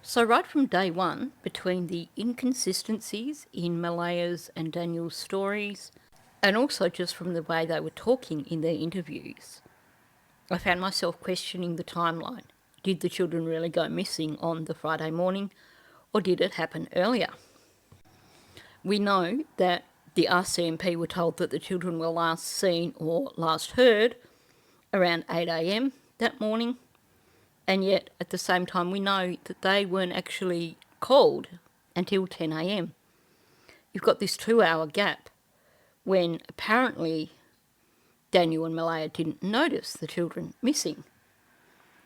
So right from day one, between the inconsistencies in Malaya's and Daniel's stories, and also just from the way they were talking in their interviews, I found myself questioning the timeline. Did the children really go missing on the Friday morning, or did it happen earlier? We know that the RCMP were told that the children were last seen or last heard around 8 a.m. that morning, and yet at the same time we know that they weren't actually called until 10 a.m. You've got this 2-hour gap when apparently Daniel and Malaya didn't notice the children missing.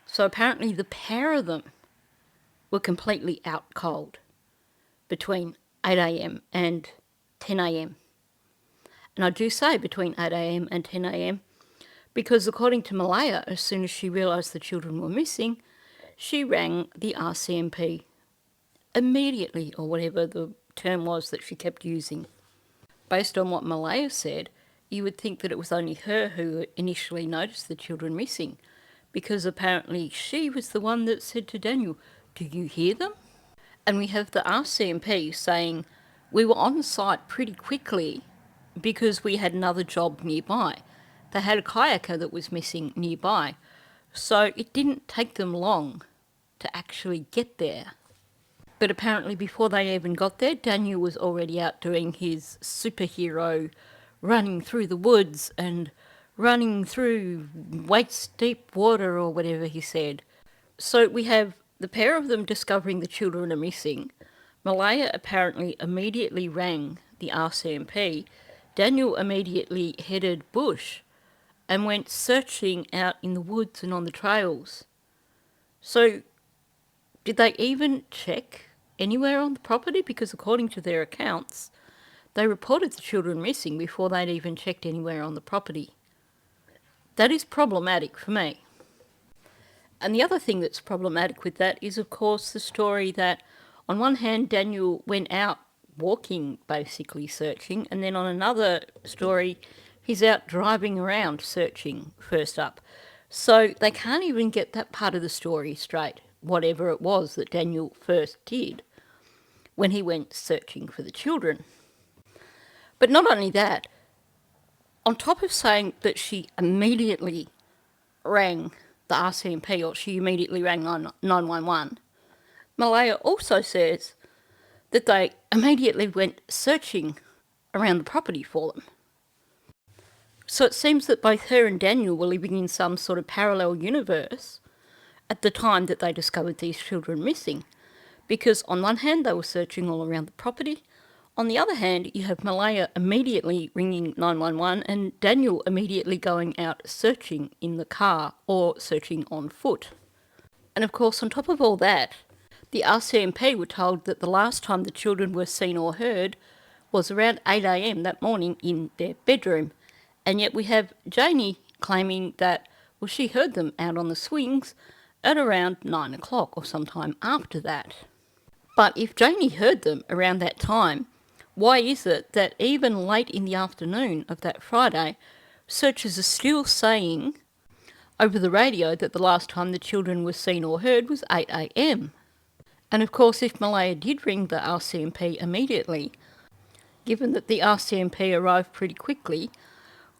So apparently the pair of them were completely out cold between 8 a.m. and 10 a.m. And I do say between 8 a.m. and 10 a.m. because according to Malaya, as soon as she realised the children were missing, she rang the RCMP immediately, or whatever the term was that she kept using. Based on what Malaya said, you would think that it was only her who initially noticed the children missing, because apparently she was the one that said to Daniel, "Do you hear them?" And we have the RCMP saying, "We were on site pretty quickly because we had another job nearby." They had a kayaker that was missing nearby, so it didn't take them long to actually get there. But apparently before they even got there, Daniel was already out doing his superhero running through the woods and running through waist-deep water or whatever he said. So we have the pair of them discovering the children are missing. Malaya apparently immediately rang the RCMP. Daniel immediately headed bush and went searching out in the woods and on the trails. So did they even check anywhere on the property? Because according to their accounts, they reported the children missing before they'd even checked anywhere on the property. That is problematic for me. And the other thing that's problematic with that is, of course, the story that on one hand Daniel went out walking, basically searching, and then on another story he's out driving around searching first up. So they can't even get that part of the story straight, whatever it was that Daniel first did when he went searching for the children. But not only that, on top of saying that she immediately rang the RCMP, or she immediately rang 911, Malaya also says that they immediately went searching around the property for them. So it seems that both her and Daniel were living in some sort of parallel universe at the time that they discovered these children missing, because on one hand they were searching all around the property, on the other hand you have Malaya immediately ringing 911 and Daniel immediately going out searching in the car or searching on foot. And of course, on top of all that, the RCMP were told that the last time the children were seen or heard was around 8 a.m. that morning in their bedroom. And yet we have Janie claiming that, well, she heard them out on the swings at around 9 o'clock or sometime after that. But if Janie heard them around that time, why is it that even late in the afternoon of that Friday, searchers are still saying over the radio that the last time the children were seen or heard was 8 a.m? And of course, if Malaya did ring the RCMP immediately, given that the RCMP arrived pretty quickly,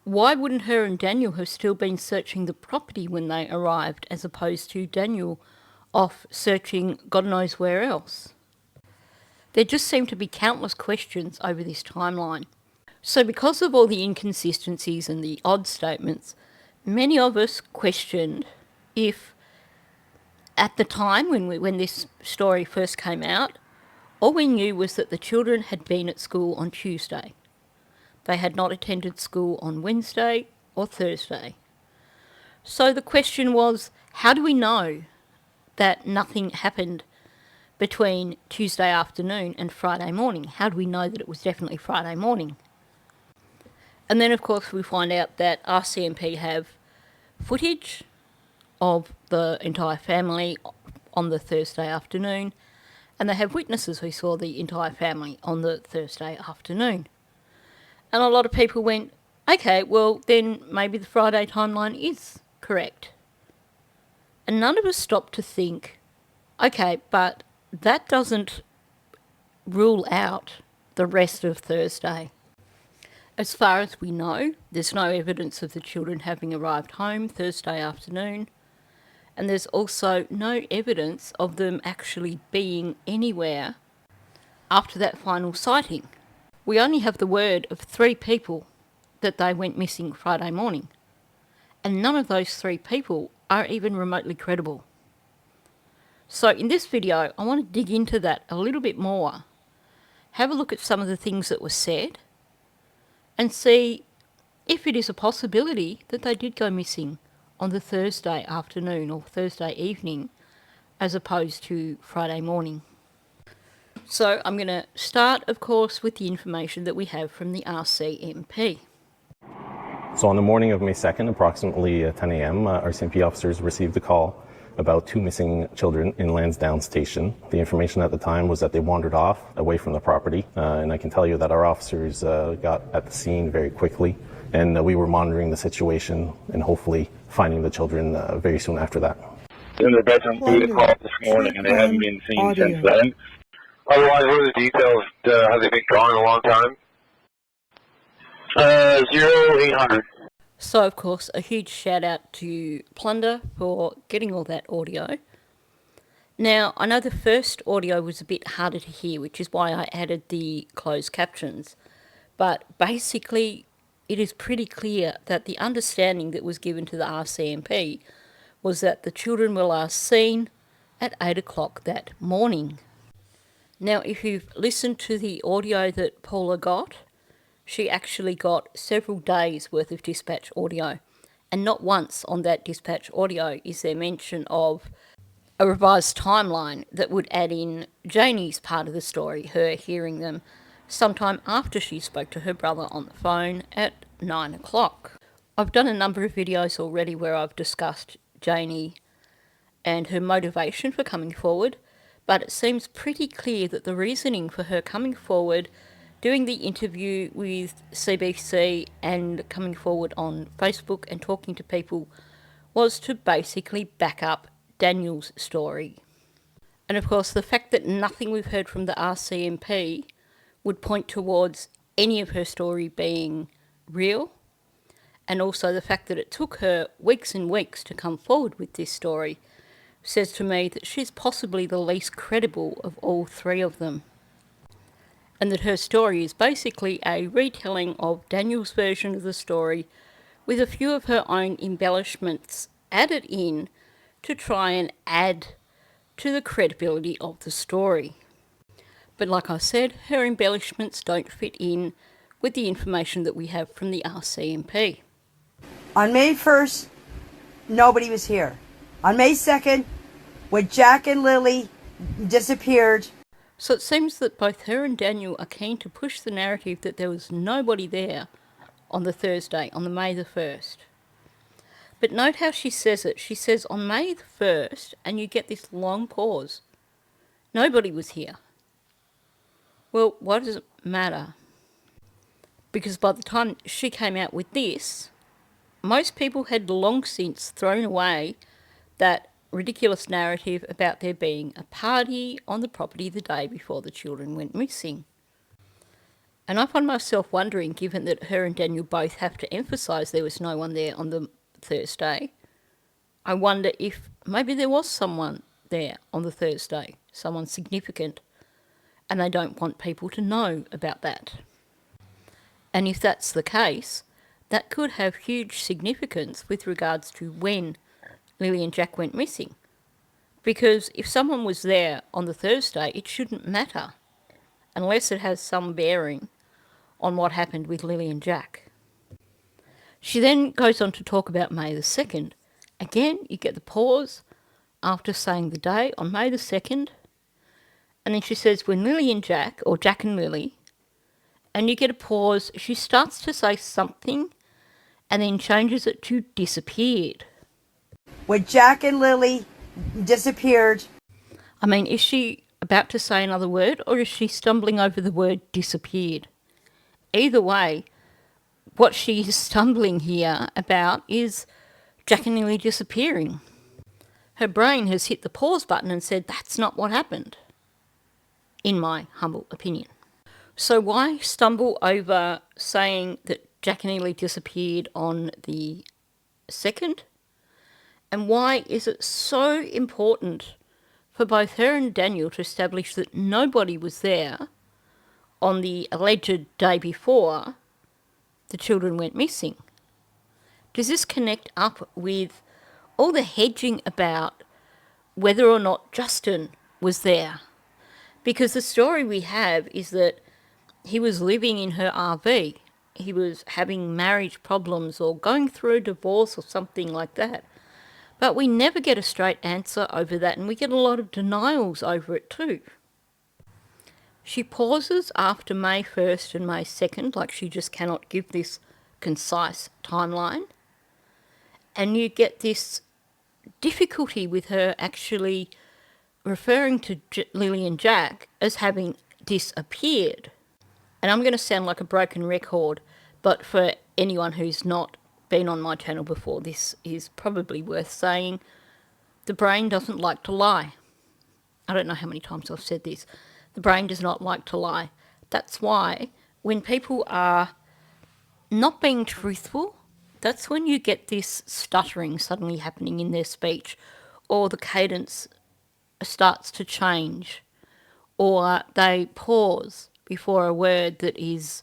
why wouldn't her and Daniel have still been searching the property when they arrived, as opposed to Daniel off searching God knows where else? There just seem to be countless questions over this timeline. So because of all the inconsistencies and the odd statements, many of us questioned if at the time when this story first came out, all we knew was that the children had been at school on Tuesday. They had not attended school on Wednesday or Thursday. So the question was, how do we know that nothing happened between Tuesday afternoon and Friday morning? How do we know that it was definitely Friday morning? And then, of course, we find out that RCMP have footage of the entire family on the Thursday afternoon, and they have witnesses who saw the entire family on the Thursday afternoon. And a lot of people went, okay, well, then maybe the Friday timeline is correct. And none of us stopped to think, okay, but that doesn't rule out the rest of Thursday. As far as we know, there's no evidence of the children having arrived home Thursday afternoon, and there's also no evidence of them actually being anywhere after that final sighting. We only have the word of 3 people that they went missing Friday morning, and none of those 3 people are even remotely credible. So in this video, I want to dig into that a little bit more, have a look at some of the things that were said, and see if it is a possibility that they did go missing on the Thursday afternoon or Thursday evening as opposed to Friday morning. So I'm going to start, of course, with the information that we have from the RCMP. So on the morning of May 2nd, approximately 10 a.m., RCMP officers received a call about 2 missing children in Lansdowne Station. The information at the time was that they wandered off away from the property, and I can tell you that our officers got at the scene very quickly, and we were monitoring the situation and hopefully finding the children very soon after that. In their bedroom, we had a call this morning and they haven't been seen since then. Otherwise, what are the details? Have they been gone a long time? 0800. So, of course, a huge shout out to Plunder for getting all that audio. Now, I know the first audio was a bit harder to hear, which is why I added the closed captions. But basically, it is pretty clear that the understanding that was given to the RCMP was that the children were last seen at 8 o'clock that morning. Now, if you've listened to the audio that Paula got, she actually got several days worth of dispatch audio, and not once on that dispatch audio is there mention of a revised timeline that would add in Janie's part of the story, her hearing them sometime after she spoke to her brother on the phone at 9 o'clock. I've done a number of videos already where I've discussed Janie and her motivation for coming forward, but it seems pretty clear that the reasoning for her coming forward, doing the interview with CBC and coming forward on Facebook and talking to people was to basically back up Daniel's story. And of course, the fact that nothing we've heard from the RCMP would point towards any of her story being real, and also the fact that it took her weeks and weeks to come forward with this story, says to me that she's possibly the least credible of all 3 of them. And that her story is basically a retelling of Daniel's version of the story with a few of her own embellishments added in to try and add to the credibility of the story. But like I said, her embellishments don't fit in with the information that we have from the RCMP. On May 1st, nobody was here. On May 2nd, when Jack and Lily disappeared. So it seems that both her and Daniel are keen to push the narrative that there was nobody there on the Thursday, on the May the 1st. But note how she says it. She says on May the 1st, and you get this long pause. Nobody was here. Well, why does it matter? Because by the time she came out with this, most people had long since thrown away that ridiculous narrative about there being a party on the property the day before the children went missing. And I find myself wondering, given that her and Daniel both have to emphasise there was no one there on the Thursday, I wonder if maybe there was someone there on the Thursday, someone significant, and they don't want people to know about that. And if that's the case, that could have huge significance with regards to when Lily and Jack went missing. Because if someone was there on the Thursday, it shouldn't matter, unless it has some bearing on what happened with Lily and Jack. She then goes on to talk about May the 2nd. Again, you get the pause after saying the day on May the 2nd, and then she says when Lily and Jack, or Jack and Lily, and you get a pause. She starts to say something and then changes it to disappeared. When Jack and Lily disappeared. I mean, is she about to say another word, or is she stumbling over the word disappeared? Either way, what she is stumbling here about is Jack and Lily disappearing. Her brain has hit the pause button and said, that's not what happened. in my humble opinion. So why stumble over saying that Jack and Lily disappeared on the 2nd? And why is it so important for both her and Daniel to establish that nobody was there on the alleged day before the children went missing? Does this connect up with all the hedging about whether or not Justin was there? Because the story we have is that he was living in her RV. He was having marriage problems or going through a divorce or something like that. But we never get a straight answer over that, and we get a lot of denials over it too. She pauses after May 1st and May 2nd, like she just cannot give this concise timeline. And you get this difficulty with her actually referring to Lily and Jack as having disappeared. And I'm going to sound like a broken record, but for anyone who's not been on my channel before, this is probably worth saying. The brain doesn't like to lie. I don't know how many times I've said this. The brain does not like to lie. That's why when people are not being truthful, that's when you get this stuttering suddenly happening in their speech, or the cadence starts to change, or they pause before a word that is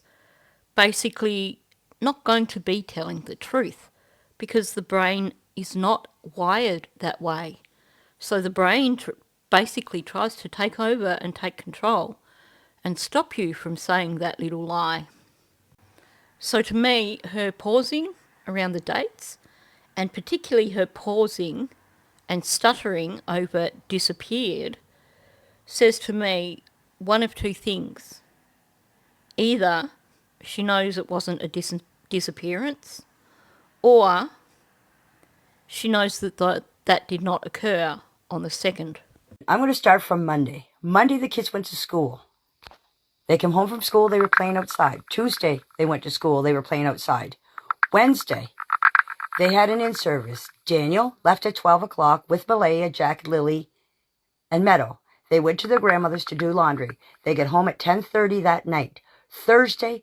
basically not going to be telling the truth, because the brain is not wired that way. So the brain basically tries to take over and take control and stop you from saying that little lie. So to me, her pausing around the dates, and particularly her pausing and stuttering over disappeared, says to me one of two things. Either she knows it wasn't a disappearance, or she knows that that did not occur on the 2nd. I'm going to start from Monday. Monday, the kids went to school. They came home from school, they were playing outside. Tuesday, they went to school, they were playing outside. Wednesday, they had an in-service. Daniel left at 12 o'clock with Malaya, Jack, Lily, and Meadow. They went to their grandmother's to do laundry. They get home at 10:30 that night. Thursday,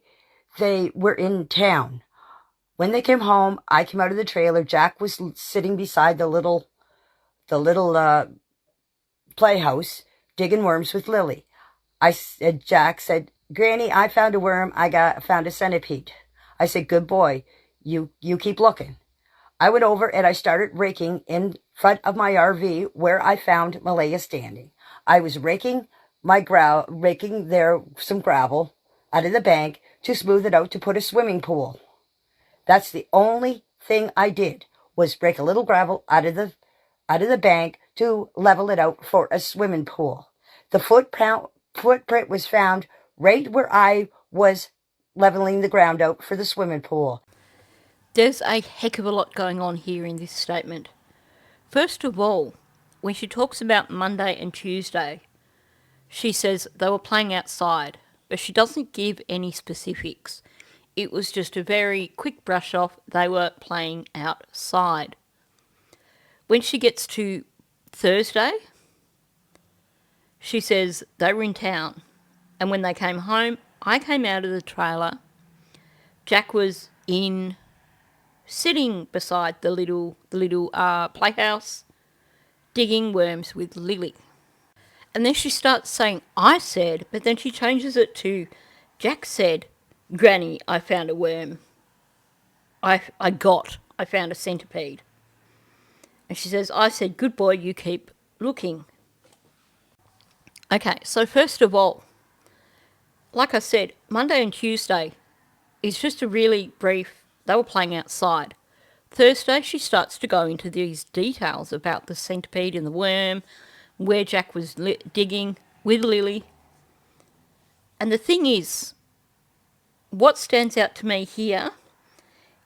they were in town. When they came home, I came out of the trailer. Jack was sitting beside the little playhouse, digging worms with Lily. Jack said, "Granny, I found a worm. I found a centipede." I said, "Good boy. You keep looking." I went over and I started raking in front of my RV where I found Malaya standing. I was raking there some gravel out of the bank to smooth it out to put a swimming pool. That's the only thing I did, was rake a little gravel out of the bank to level it out for a swimming pool. The footprint was found right where I was leveling the ground out for the swimming pool. There's a heck of a lot going on here in this statement. First of all, when she talks about Monday and Tuesday, she says they were playing outside, but she doesn't give any specifics. It was just a very quick brush off, they were playing outside. When she gets to Thursday, she says they were in town, and when they came home, I came out of the trailer. Jack was sitting beside the little playhouse, digging worms with Lily. And then she starts saying, "I said," but then she changes it to, "Jack said, Granny, I found a worm. I found a centipede." And she says, "I said, good boy, you keep looking." Okay, so first of all, like I said, Monday and Tuesday is just a really brief, they were playing outside. Thursday, she starts to go into these details about the centipede and the worm, where Jack was digging with Lily. And the thing is, what stands out to me here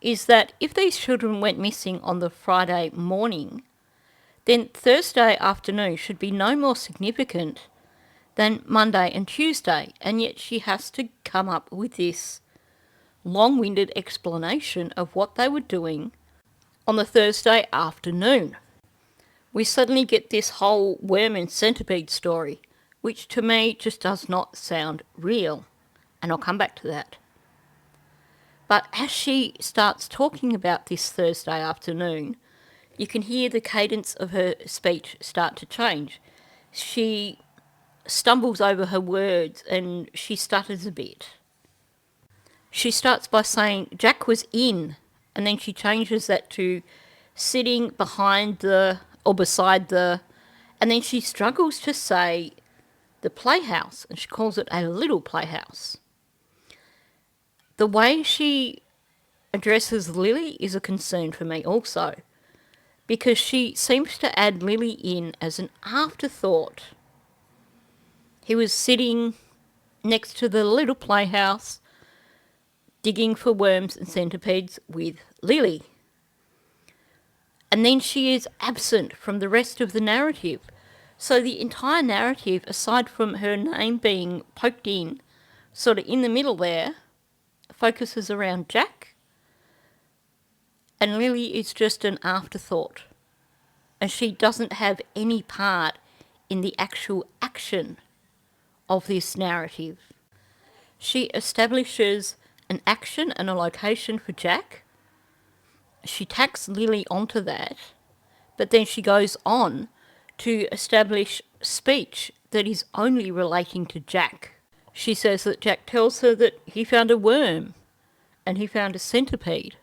is that if these children went missing on the Friday morning, then Thursday afternoon should be no more significant than Monday and Tuesday, and yet she has to come up with this long-winded explanation of what they were doing on the Thursday afternoon. We suddenly get this whole worm and centipede story. which to me just does not sound real. And I'll come back to that. But as she starts talking about this Thursday afternoon, you can hear the cadence of her speech start to change. She stumbles over her words and she stutters a bit. She starts by saying Jack was in, and then she changes that to sitting behind or beside and then she struggles to say the playhouse, and she calls it a little playhouse. The way she addresses Lily is a concern for me also, because she seems to add Lily in as an afterthought. He was sitting next to the little playhouse, digging for worms and centipedes with Lily. And then she is absent from the rest of the narrative. So the entire narrative, aside from her name being poked in, sort of in the middle there, focuses around Jack. And Lily is just an afterthought. And she doesn't have any part in the actual action of this narrative. She establishes an action and a location for Jack. She tacks Lily onto that, but then she goes on to establish speech that is only relating to Jack. She says that Jack tells her that he found a worm and he found a centipede.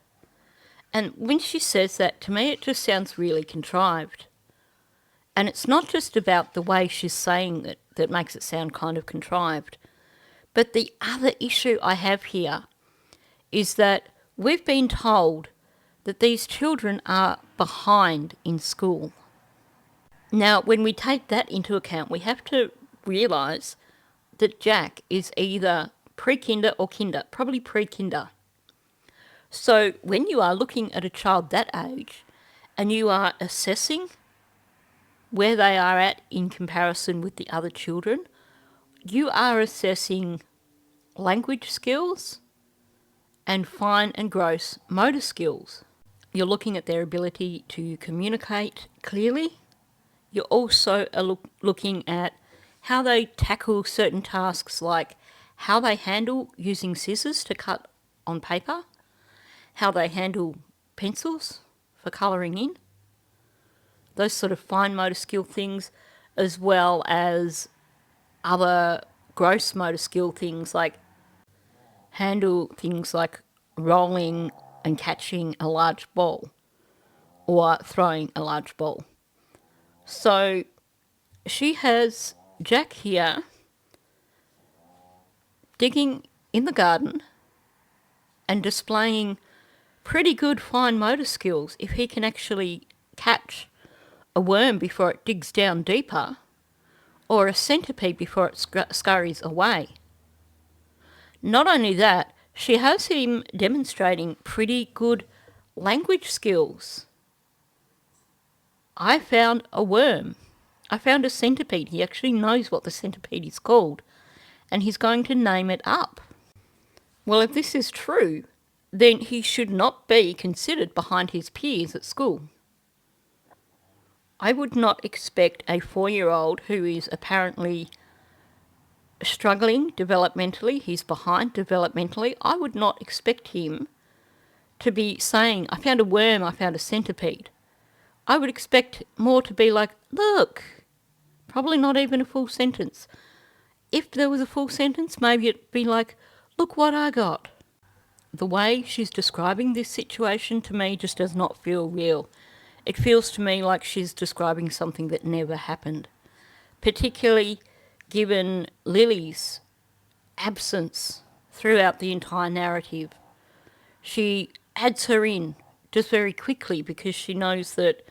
And when she says that, to me it just sounds really contrived. And it's not just about the way she's saying it that makes it sound kind of contrived. But the other issue I have here is that we've been told that these children are behind in school. Now, when we take that into account, we have to realise that Jack is either pre-kinder or kinder, probably pre-kinder. So when you are looking at a child that age and you are assessing where they are at in comparison with the other children, you are assessing language skills and fine and gross motor skills. You're looking at their ability to communicate clearly. You're also looking at how they tackle certain tasks, like how they handle using scissors to cut on paper, how they handle pencils for colouring in, those sort of fine motor skill things, as well as other gross motor skill things like handle things like rolling and catching a large ball or throwing a large ball. So she has Jack here digging in the garden and displaying pretty good fine motor skills if he can actually catch a worm before it digs down deeper, or a centipede before it scurries away. Not only that, she has him demonstrating pretty good language skills. I found a worm. I found a centipede. He actually knows what the centipede is called, and he's going to name it up. Well, if this is true, then he should not be considered behind his peers at school. I would not expect a 4-year-old who is apparently struggling developmentally, he's behind developmentally, I would not expect him to be saying, I found a worm, I found a centipede. I would expect more to be like, look, probably not even a full sentence. If there was a full sentence, maybe it'd be like, look what I got. The way she's describing this situation to me just does not feel real. It feels to me like she's describing something that never happened, particularly given Lily's absence throughout the entire narrative. She adds her in just very quickly because she knows that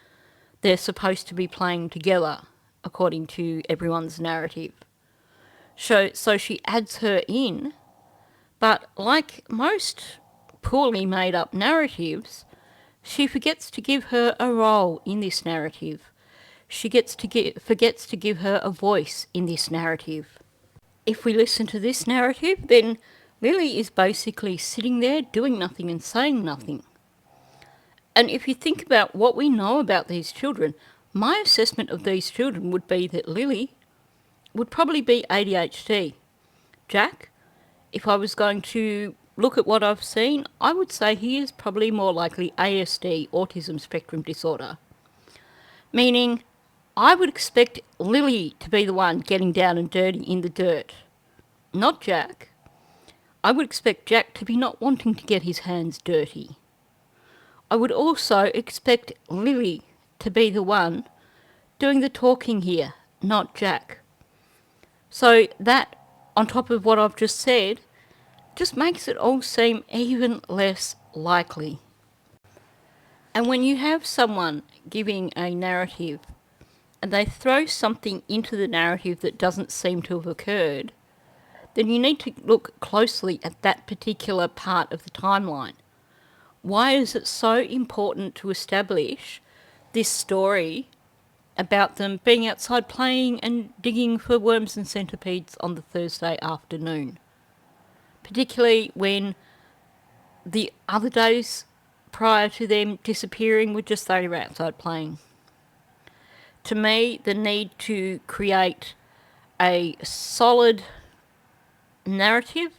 they're supposed to be playing together according to everyone's narrative. So she adds her in, but like most poorly made up narratives, she forgets to give her a role in this narrative. She forgets to give her a voice in this narrative. If we listen to this narrative, then Lily is basically sitting there doing nothing and saying nothing. And if you think about what we know about these children, my assessment of these children would be that Lily would probably be ADHD. Jack, if I was going to look at what I've seen, I would say he is probably more likely ASD, autism spectrum disorder. Meaning, I would expect Lily to be the one getting down and dirty in the dirt, not Jack. I would expect Jack to be not wanting to get his hands dirty. I would also expect Lily to be the one doing the talking here, not Jack. So that, on top of what I've just said, just makes it all seem even less likely. And when you have someone giving a narrative and they throw something into the narrative that doesn't seem to have occurred, then you need to look closely at that particular part of the timeline. Why is it so important to establish this story about them being outside playing and digging for worms and centipedes on the Thursday afternoon? Particularly when the other days prior to them disappearing were just they were outside playing. To me, the need to create a solid narrative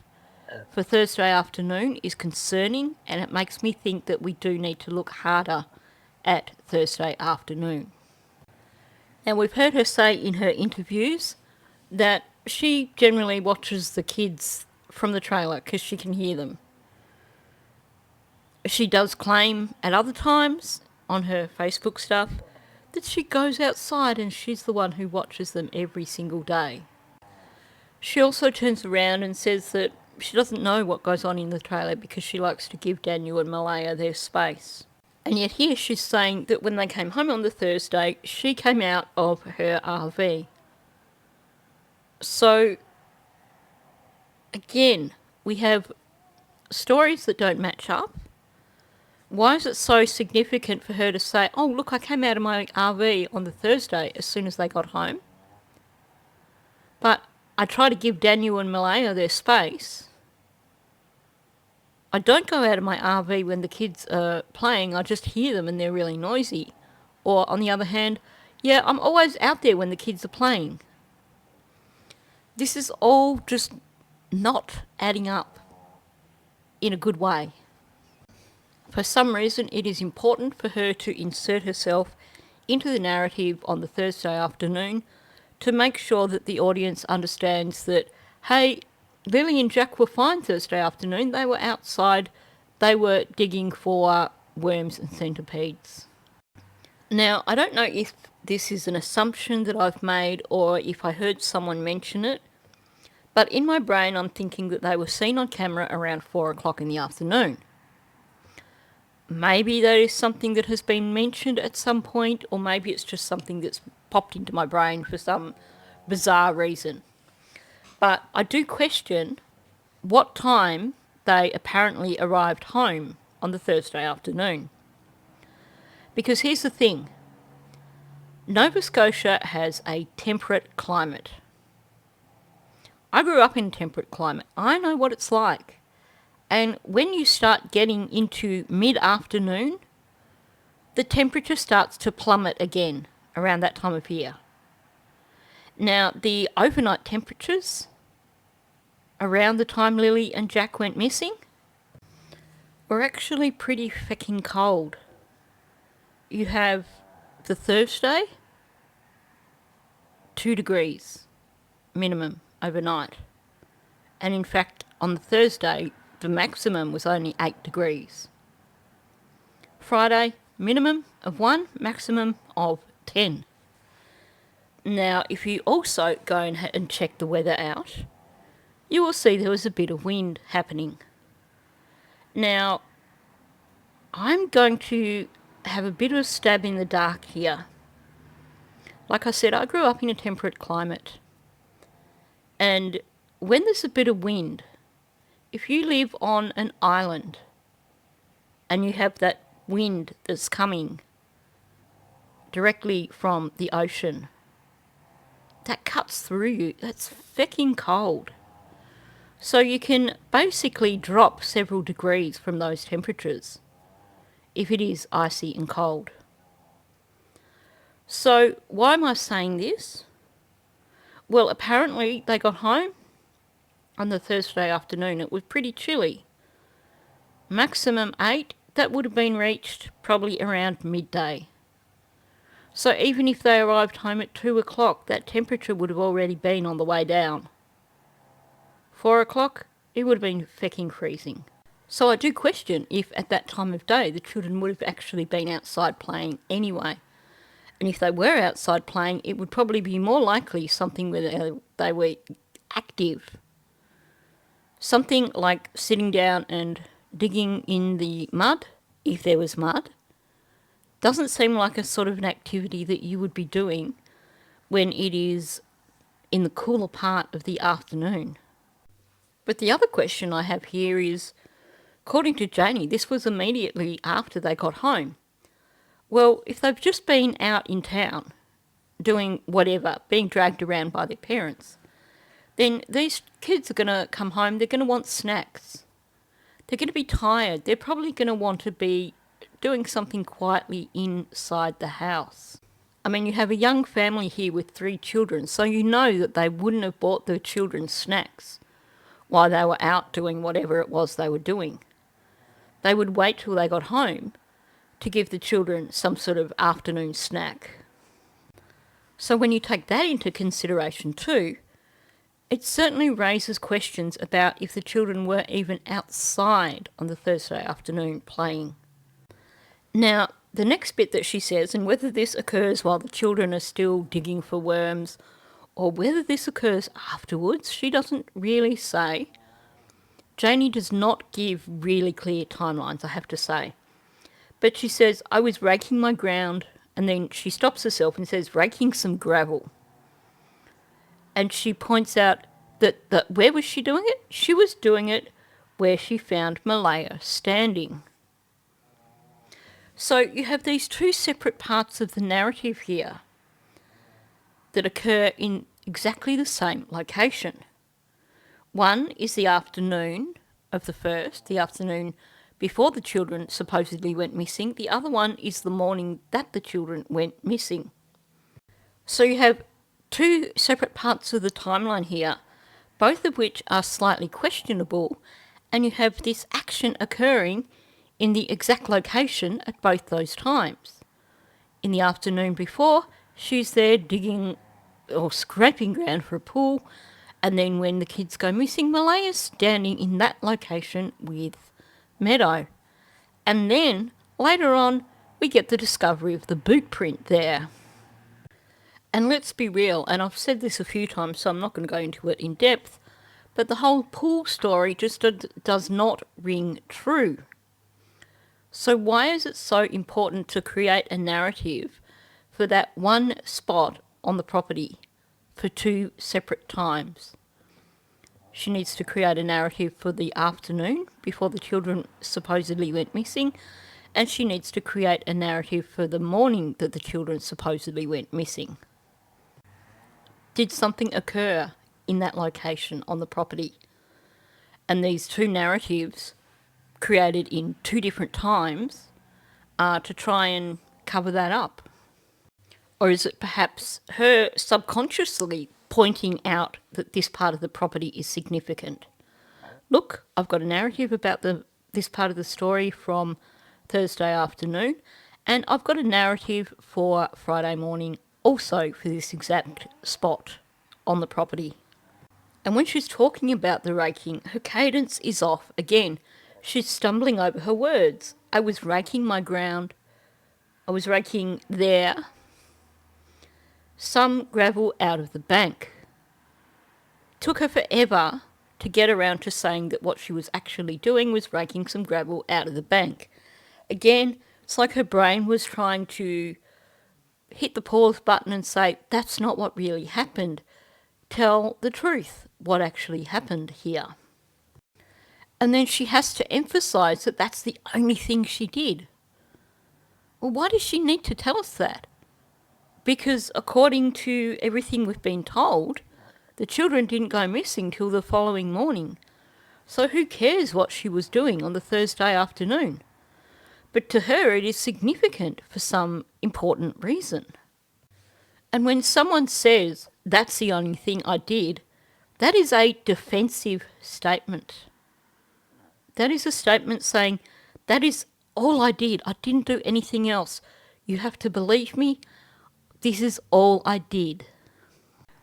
for Thursday afternoon is concerning, and it makes me think that we do need to look harder at Thursday afternoon. And we've heard her say in her interviews that she generally watches the kids from the trailer because she can hear them. She does claim at other times on her Facebook stuff that she goes outside and she's the one who watches them every single day. She also turns around and says that she doesn't know what goes on in the trailer because she likes to give Daniel and Malaya their space. And yet here she's saying that when they came home on the Thursday, she came out of her RV. So, again, we have stories that don't match up. Why is it so significant for her to say, oh, look, I came out of my RV on the Thursday as soon as they got home, but I try to give Daniel and Malaya their space. I don't go out of my RV when the kids are playing, I just hear them and they're really noisy. Or, on the other hand, yeah, I'm always out there when the kids are playing. This is all just not adding up in a good way. For some reason, it is important for her to insert herself into the narrative on the Thursday afternoon to make sure that the audience understands that, hey, Lily and Jack were fine Thursday afternoon. They were outside. They were digging for worms and centipedes. Now, I don't know if this is an assumption that I've made or if I heard someone mention it, but in my brain I'm thinking that they were seen on camera around 4 o'clock in the afternoon. Maybe that is something that has been mentioned at some point, or maybe it's just something that's popped into my brain for some bizarre reason. But I do question what time they apparently arrived home on the Thursday afternoon. Because here's the thing. Nova Scotia has a temperate climate. I grew up in a temperate climate. I know what it's like. And when you start getting into mid-afternoon, the temperature starts to plummet again around that time of year. Now, the overnight temperatures around the time Lily and Jack went missing were actually pretty fucking cold. You have the Thursday, 2 degrees minimum overnight. And in fact, on the Thursday, the maximum was only 8 degrees. Friday, minimum of 1, maximum of 10. Now, if you also go and check the weather out, you will see there was a bit of wind happening. Now, I'm going to have a bit of a stab in the dark here. Like I said, I grew up in a temperate climate. And when there's a bit of wind, if you live on an island and you have that wind that's coming directly from the ocean, that cuts through you. That's fucking cold. So you can basically drop several degrees from those temperatures if it is icy and cold. So why am I saying this? Well, apparently they got home on the Thursday afternoon. It was pretty chilly. Maximum 8, that would have been reached probably around midday. So even if they arrived home at 2 o'clock, that temperature would have already been on the way down. 4 o'clock, it would have been fecking freezing. So I do question if at that time of day the children would have actually been outside playing anyway. And if they were outside playing, it would probably be more likely something where they were active. Something like sitting down and digging in the mud, if there was mud, doesn't seem like a sort of an activity that you would be doing when it is in the cooler part of the afternoon. But the other question I have here is, according to Janie, this was immediately after they got home. Well, if they've just been out in town doing whatever, being dragged around by their parents, then these kids are going to come home, they're going to want snacks. They're going to be tired. They're probably going to want to be doing something quietly inside the house. I mean, you have a young family here with 3 children, so you know that they wouldn't have bought their children snacks while they were out doing whatever it was they were doing. They would wait till they got home to give the children some sort of afternoon snack. So when you take that into consideration too, it certainly raises questions about if the children were even outside on the Thursday afternoon playing. Now, the next bit that she says, and whether this occurs while the children are still digging for worms or whether this occurs afterwards, she doesn't really say. Janie does not give really clear timelines, I have to say. But she says, I was raking my ground, and then she stops herself and says, raking some gravel. And she points out that where was she doing it? She was doing it where she found Malaya standing. So you have these 2 separate parts of the narrative here that occur in exactly the same location. One is the afternoon of the first, the afternoon before the children supposedly went missing. The other one is the morning that the children went missing. So you have 2 separate parts of the timeline here, both of which are slightly questionable, and you have this action occurring in the exact location at both those times. In the afternoon before, she's there digging or scraping ground for a pool, and then when the kids go missing, Malaya's standing in that location with Meadow. And then, later on, we get the discovery of the boot print there. And let's be real, and I've said this a few times, so I'm not going to go into it in depth, but the whole pool story just does not ring true. So why is it so important to create a narrative for that one spot on the property for 2 separate times? She needs to create a narrative for the afternoon before the children supposedly went missing, and she needs to create a narrative for the morning that the children supposedly went missing. Did something occur in that location on the property? And these 2 narratives created in 2 different times to try and cover that up? Or is it perhaps her subconsciously pointing out that this part of the property is significant? Look, I've got a narrative about this part of the story from Thursday afternoon, and I've got a narrative for Friday morning also for this exact spot on the property. And when she's talking about the raking, her cadence is off again. She's stumbling over her words. I was raking my ground. I was raking there. Some gravel out of the bank. It took her forever to get around to saying that what she was actually doing was raking some gravel out of the bank. Again, it's like her brain was trying to hit the pause button and say, that's not what really happened. Tell the truth, what actually happened here. And then she has to emphasise that that's the only thing she did. Well, why does she need to tell us that? Because according to everything we've been told, the children didn't go missing till the following morning. So who cares what she was doing on the Thursday afternoon? But to her it is significant for some important reason. And when someone says, that's the only thing I did, that is a defensive statement. That is a statement saying, that is all I did. I didn't do anything else. You have to believe me. This is all I did.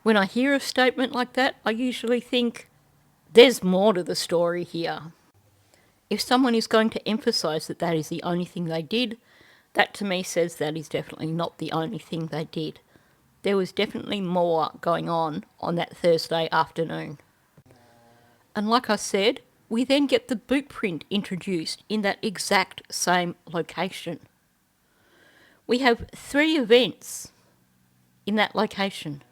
When I hear a statement like that, I usually think, there's more to the story here. If someone is going to emphasise that that is the only thing they did, that to me says that is definitely not the only thing they did. There was definitely more going on that Thursday afternoon. And like I said, we then get the boot print introduced in that exact same location. We have 3 events in that location.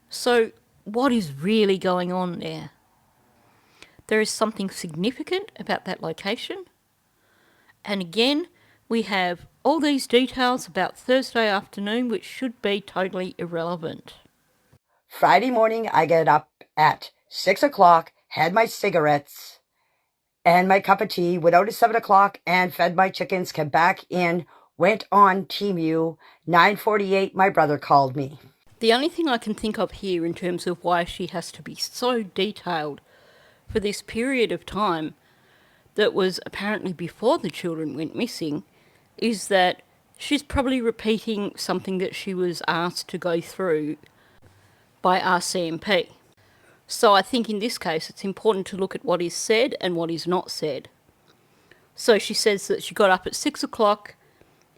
So what is really going on there? There is something significant about that location. And again, we have all these details about Thursday afternoon which should be totally irrelevant. Friday morning, I get up at 6 o'clock, had my cigarettes and my cup of tea, went out at 7 o'clock and fed my chickens, came back in, went on Temu. 9:48, my brother called me. The only thing I can think of here in terms of why she has to be so detailed for this period of time that was apparently before the children went missing is that she's probably repeating something that she was asked to go through by RCMP. So I think in this case it's important to look at what is said and what is not said. So she says that she got up at 6 o'clock,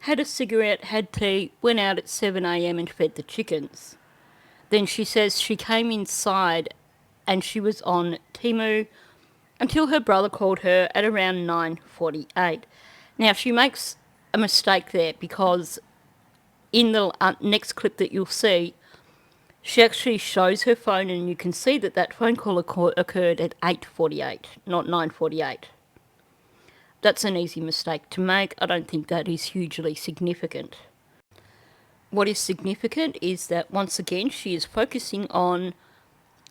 had a cigarette, had tea, went out at 7 a.m. and fed the chickens. Then she says she came inside and she was on Temu until her brother called her at around 9:48. Now she makes a mistake there because in the next clip that you'll see, she actually shows her phone and you can see that that phone call occurred at 8:48, not 9:48. That's an easy mistake to make. I don't think that is hugely significant. What is significant is that once again she is focusing on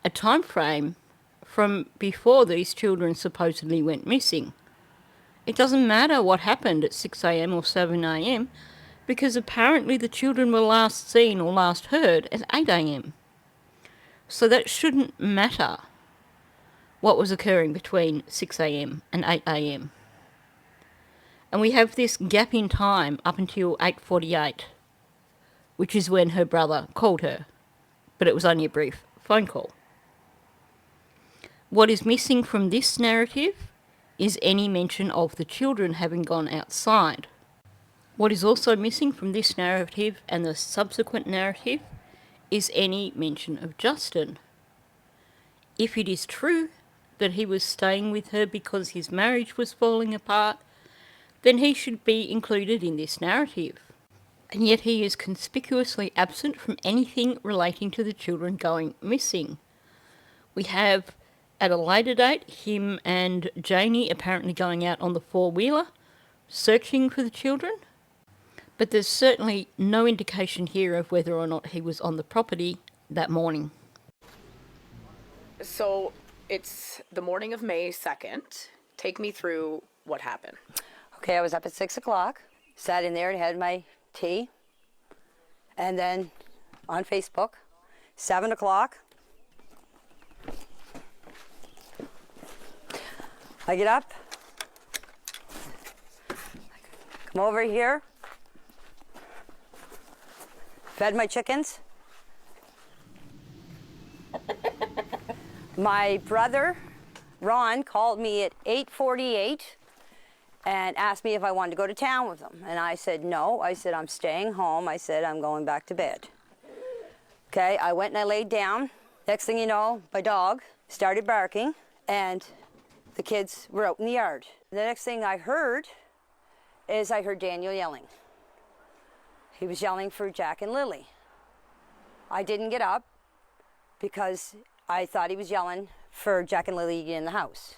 a time frame from before these children supposedly went missing. It doesn't matter what happened at 6 a.m. or 7 a.m. because apparently the children were last seen or last heard at 8 a.m. So that shouldn't matter what was occurring between 6 a.m. and 8 a.m. And we have this gap in time up until 8:48, which is when her brother called her, but it was only a brief phone call. What is missing from this narrative is any mention of the children having gone outside. What is also missing from this narrative and the subsequent narrative is any mention of Justin. If it is true that he was staying with her because his marriage was falling apart, then he should be included in this narrative. And yet he is conspicuously absent from anything relating to the children going missing. We have, at a later date, him and Janie apparently going out on the four-wheeler, searching for the children. But there's certainly no indication here of whether or not he was on the property that morning. So it's the morning of May 2nd. Take me through what happened. Okay, I was up at 6 o'clock, sat in there and had my tea, and then on Facebook, 7 o'clock, I get up, come over here, fed my chickens. My brother, Ron, called me at 8:48 and asked me if I wanted to go to town with him. And I said, no. I said, I'm staying home. I said, I'm going back to bed. Okay, I went and I laid down. Next thing you know, my dog started barking and the kids were out in the yard. The next thing I heard is I heard Daniel yelling. He was yelling for Jack and Lily. I didn't get up because I thought he was yelling for Jack and Lily in the house.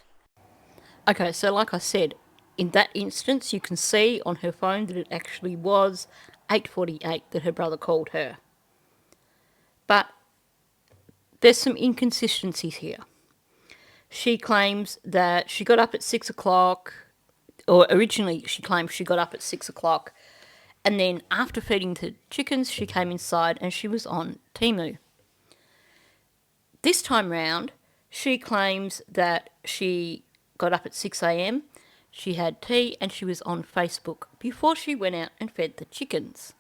Okay, so like I said, in that instance, you can see on her phone that it actually was 8:48 that her brother called her. But there's some inconsistencies here. She claims that she got up at 6 o'clock, or originally she claimed she got up at 6 o'clock And then after feeding the chickens, she came inside and she was on Temu. This time round, she claims that she got up at 6 a.m, she had tea and she was on Facebook before she went out and fed the chickens.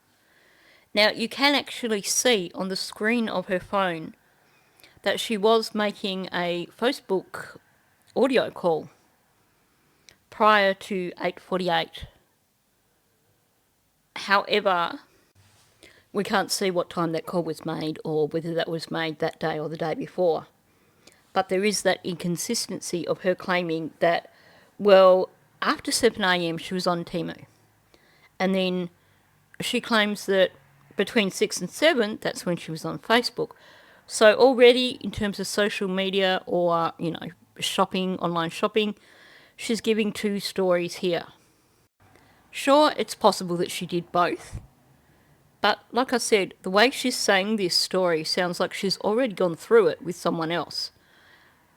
Now, you can actually see on the screen of her phone that she was making a Facebook audio call prior to 8:48. However, we can't see what time that call was made or whether that was made that day or the day before. But there is that inconsistency of her claiming that, well, after 7 a.m. she was on Temu. And then she claims that between 6 and 7, that's when she was on Facebook. So already in terms of social media or, shopping, online shopping, she's giving two stories here. Sure, it's possible that she did both. But like I said, the way she's saying this story sounds like she's already gone through it with someone else.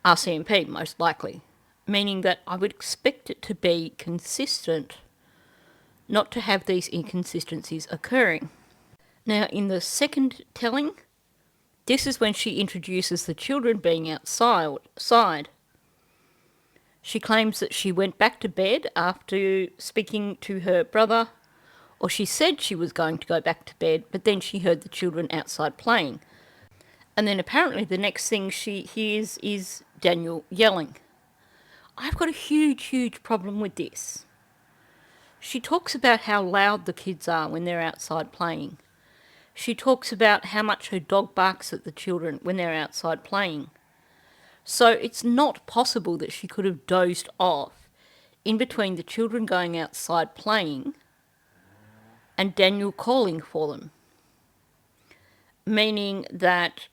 RCMP, most likely. Meaning that I would expect it to be consistent, not to have these inconsistencies occurring. Now, in the second telling, this is when she introduces the children being outside. She claims that she went back to bed after speaking to her brother, or she said she was going to go back to bed, but then she heard the children outside playing. And then apparently the next thing she hears is Daniel yelling. I've got a huge, huge problem with this. She talks about how loud the kids are when they're outside playing. She talks about how much her dog barks at the children when they're outside playing. So it's not possible that she could have dozed off in between the children going outside playing and Daniel calling for them. Meaning that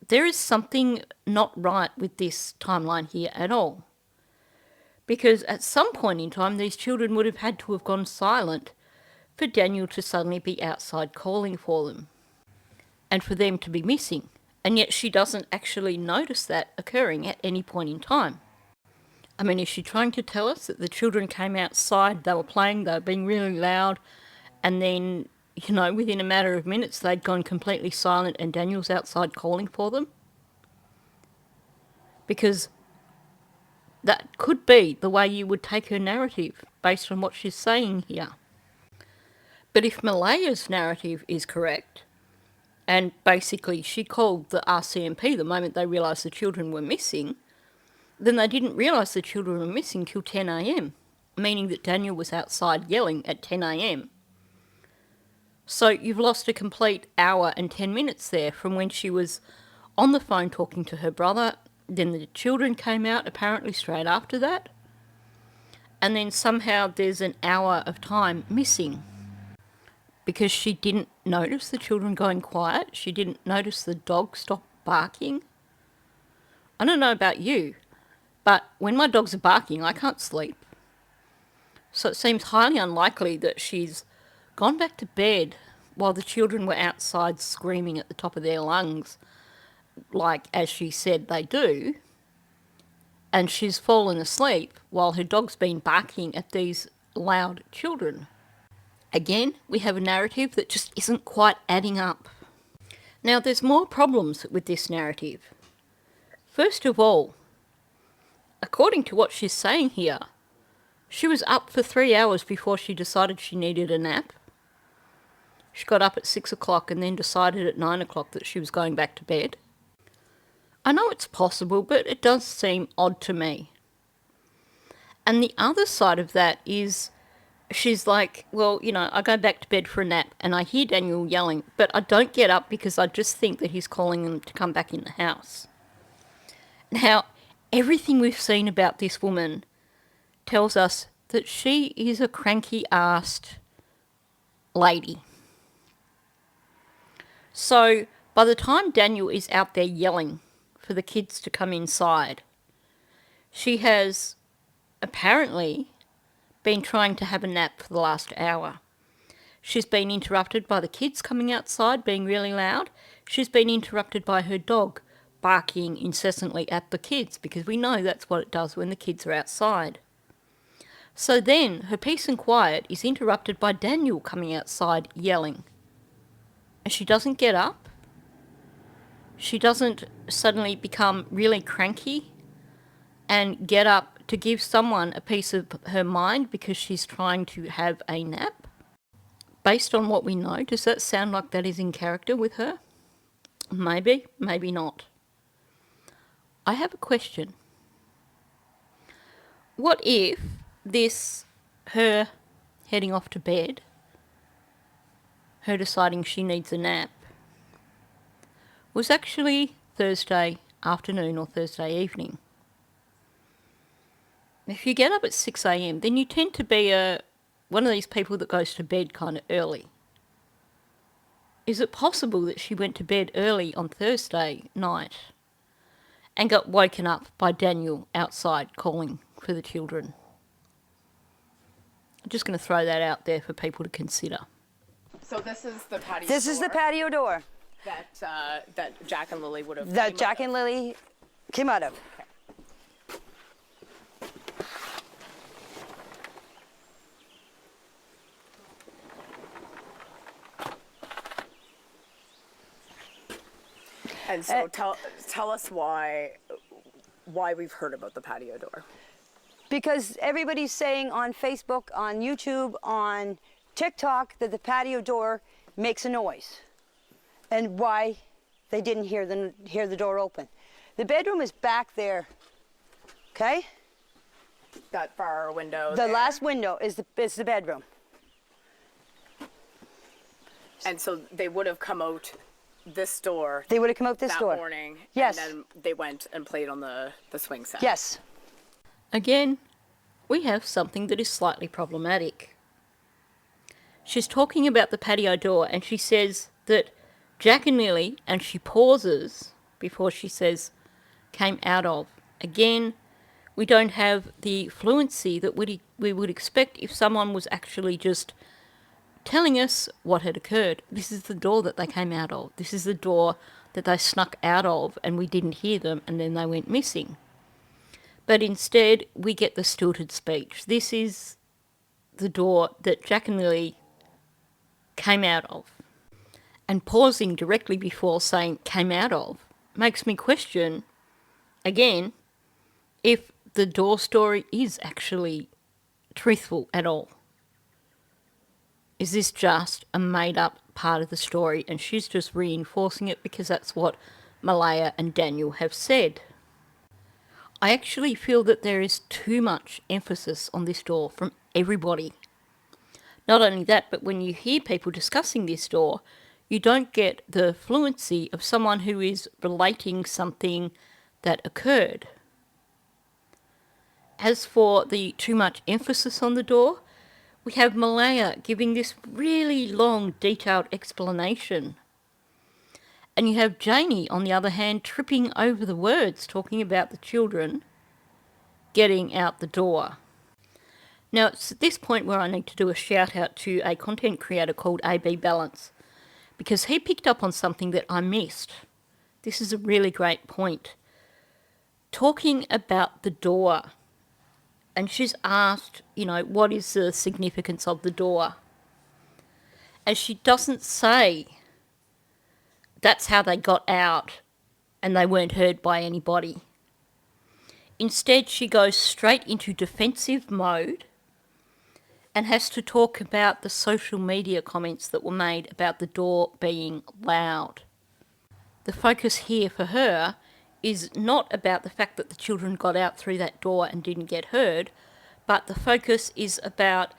there is something not right with this timeline here at all. Because at some point in time, these children would have had to have gone silent for Daniel to suddenly be outside calling for them and for them to be missing. And yet she doesn't actually notice that occurring at any point in time. I mean, is she trying to tell us that the children came outside, they were playing, they were being really loud, and then, within a matter of minutes, they'd gone completely silent and Daniel's outside calling for them? Because that could be the way you would take her narrative based on what she's saying here. But if Malaya's narrative is correct, and basically she called the RCMP the moment they realised the children were missing, then they didn't realise the children were missing till 10 a.m, meaning that Daniel was outside yelling at 10 a.m. So you've lost a complete hour and 10 minutes there from when she was on the phone talking to her brother. Then the children came out apparently straight after that. And then somehow there's an hour of time missing because she didn't notice the children going quiet. She didn't notice the dog stop barking. I don't know about you, but when my dogs are barking, I can't sleep. So it seems highly unlikely that she's gone back to bed while the children were outside screaming at the top of their lungs, like, as she said they do, and she's fallen asleep while her dog's been barking at these loud children. Again, we have a narrative that just isn't quite adding up. Now, there's more problems with this narrative. First of all, according to what she's saying here, she was up for 3 hours before she decided she needed a nap. She got up at 6 o'clock and then decided at 9 o'clock that she was going back to bed. I know it's possible, but it does seem odd to me. And the other side of that is she's like, well, I go back to bed for a nap and I hear Daniel yelling, but I don't get up because I just think that he's calling them to come back in the house. Now, everything we've seen about this woman tells us that she is a cranky-assed lady. So by the time Daniel is out there yelling for the kids to come inside, she has apparently been trying to have a nap for the last hour. She's been interrupted by the kids coming outside being really loud. She's been interrupted by her dog barking incessantly at the kids, because we know that's what it does when the kids are outside. So then her peace and quiet is interrupted by Daniel coming outside yelling. And she doesn't get up. She doesn't suddenly become really cranky and get up to give someone a piece of her mind because she's trying to have a nap. Based on what we know, does that sound like that is in character with her? Maybe, maybe not. I have a question. What if this, her heading off to bed, her deciding she needs a nap, was actually Thursday afternoon or Thursday evening? If you get up at 6 a.m, then you tend to be one of these people that goes to bed kind of early. Is it possible that she went to bed early on Thursday night and got woken up by Daniel outside calling for the children? I'm just going to throw that out there for people to consider. So this is the patio. This is the patio door that Jack and Lily would have. that Jack and Lily came out of. And so tell us why we've heard about the patio door. Because everybody's saying on Facebook, on YouTube, on TikTok that the patio door makes a noise, and why they didn't hear the door open. The bedroom is back there. Okay. That far window. The there. last window is the bedroom. And so they would have come out this door. They would have come out this that door. morning. Yes. And then they went and played on the swing set. Yes. Again, we have something that is slightly problematic. She's talking about the patio door and she says that Jack and Lily, and she pauses before she says, came out of. Again, we don't have the fluency that we would expect if someone was actually just telling us what had occurred. This is the door that they came out of. This is the door that they snuck out of and we didn't hear them and then they went missing. But instead, we get the stilted speech. This is the door that Jack and Lily came out of. And pausing directly before saying came out of makes me question, again, if the door story is actually truthful at all. Is this just a made-up part of the story and she's just reinforcing it because that's what Malaya and Daniel have said? I actually feel that there is too much emphasis on this door from everybody. Not only that, but when you hear people discussing this door, you don't get the fluency of someone who is relating something that occurred. As for the too much emphasis on the door, we have Malaya giving this really long, detailed explanation. And you have Janie, on the other hand, tripping over the words, talking about the children getting out the door. Now, it's at this point where I need to do a shout out to a content creator called AB Balance, because he picked up on something that I missed. This is a really great point. Talking about the door. And she's asked, what is the significance of the door? And she doesn't say that's how they got out and they weren't heard by anybody. Instead, she goes straight into defensive mode and has to talk about the social media comments that were made about the door being loud. The focus here for her is not about the fact that the children got out through that door and didn't get heard, but the focus is about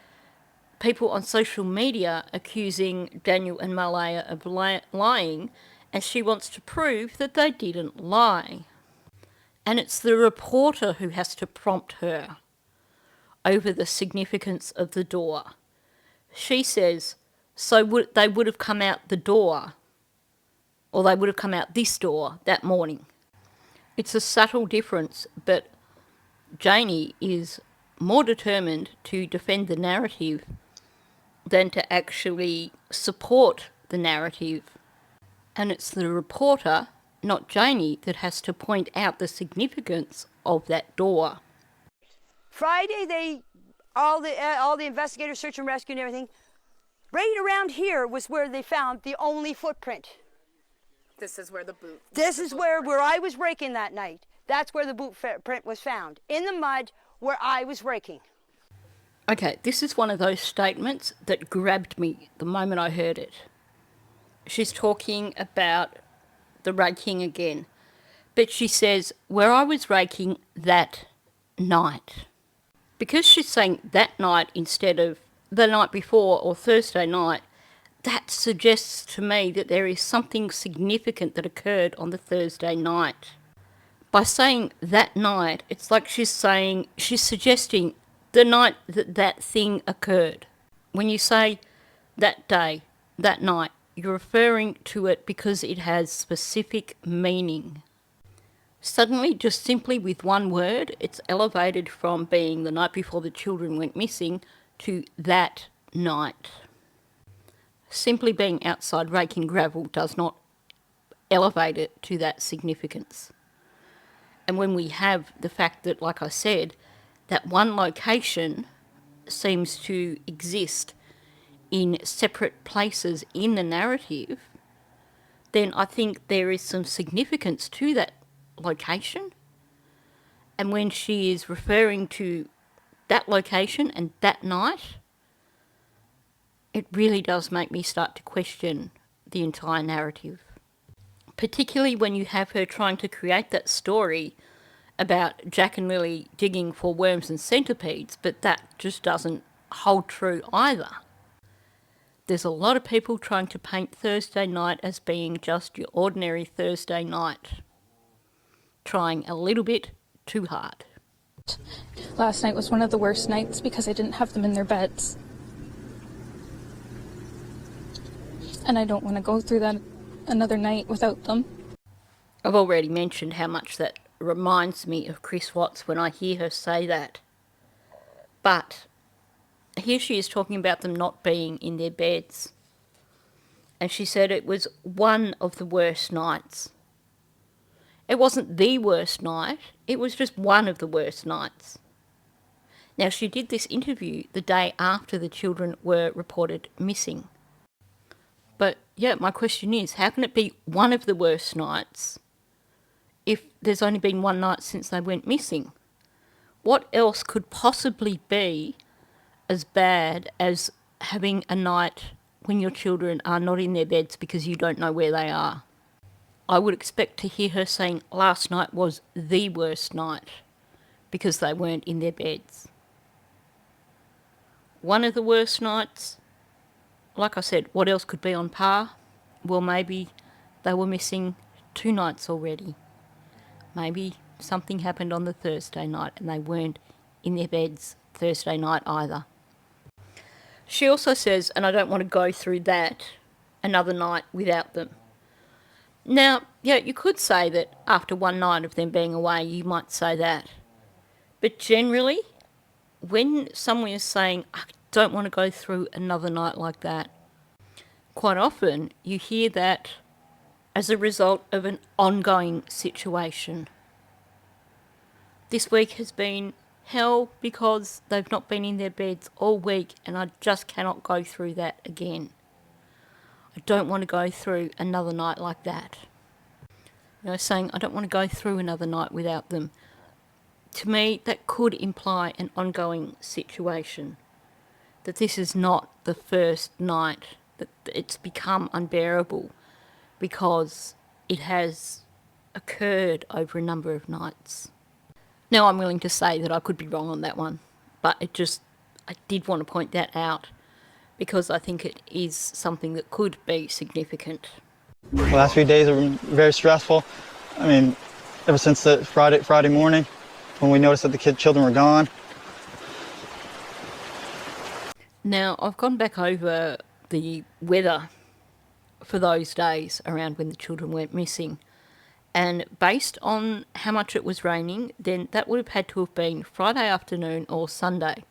people on social media accusing Daniel and Malaya of lying, and she wants to prove that they didn't lie. And it's the reporter who has to prompt her over the significance of the door. She says, they would have come out the door, or they would have come out this door that morning. It's a subtle difference, but Janie is more determined to defend the narrative than to actually support the narrative. And it's the reporter, not Janie, that has to point out the significance of that door. Friday, all the investigators, search and rescue and everything. Right around here was where they found the only footprint. This is where the boot. This is where I was raking that night. That's where the boot print was found, in the mud where I was raking. Okay, this is one of those statements that grabbed me the moment I heard it. She's talking about the raking again, but she says, where I was raking that night. Because she's saying that night instead of the night before or Thursday night, that suggests to me that there is something significant that occurred on the Thursday night. By saying that night, it's like she's suggesting the night that that thing occurred. When you say that day, that night, you're referring to it because it has specific meaning. Suddenly, just simply with one word, it's elevated from being the night before the children went missing to that night. Simply being outside raking gravel does not elevate it to that significance. And when we have the fact that, like I said, that one location seems to exist in separate places in the narrative, then I think there is some significance to that location. And when she is referring to that location and that night, it really does make me start to question the entire narrative. Particularly when you have her trying to create that story about Jack and Lily digging for worms and centipedes, but that just doesn't hold true either. There's a lot of people trying to paint Thursday night as being just your ordinary Thursday night. Trying a little bit too hard. Last night was one of the worst nights because I didn't have them in their beds. And I don't want to go through that another night without them. I've already mentioned how much that reminds me of Chris Watts when I hear her say that. But here she is talking about them not being in their beds. And she said it was one of the worst nights. It wasn't the worst night, it was just one of the worst nights. Now, she did this interview the day after the children were reported missing. But, yeah, my question is, how can it be one of the worst nights if there's only been one night since they went missing? What else could possibly be as bad as having a night when your children are not in their beds because you don't know where they are? I would expect to hear her saying last night was the worst night because they weren't in their beds. One of the worst nights, like I said, what else could be on par? Well, maybe they were missing 2 nights already. Maybe something happened on the Thursday night and they weren't in their beds Thursday night either. She also says, and I don't want to go through that another night without them. Now, yeah, you could say that after one night of them being away, you might say that. But generally, when someone is saying, I don't want to go through another night like that, quite often you hear that as a result of an ongoing situation. This week has been hell because they've not been in their beds all week and I just cannot go through that again. I don't want to go through another night like that. You know, saying I don't want to go through another night without them. To me, that could imply an ongoing situation. That this is not the first night, that it's become unbearable because it has occurred over a number of nights. Now, I'm willing to say that I could be wrong on that one, but I did want to point that out because I think it is something that could be significant. The last few days have been very stressful. I mean, ever since the Friday morning when we noticed that the children were gone. Now, I've gone back over the weather for those days around when the children went missing. And based on how much it was raining, then that would have had to have been Friday afternoon or Sunday.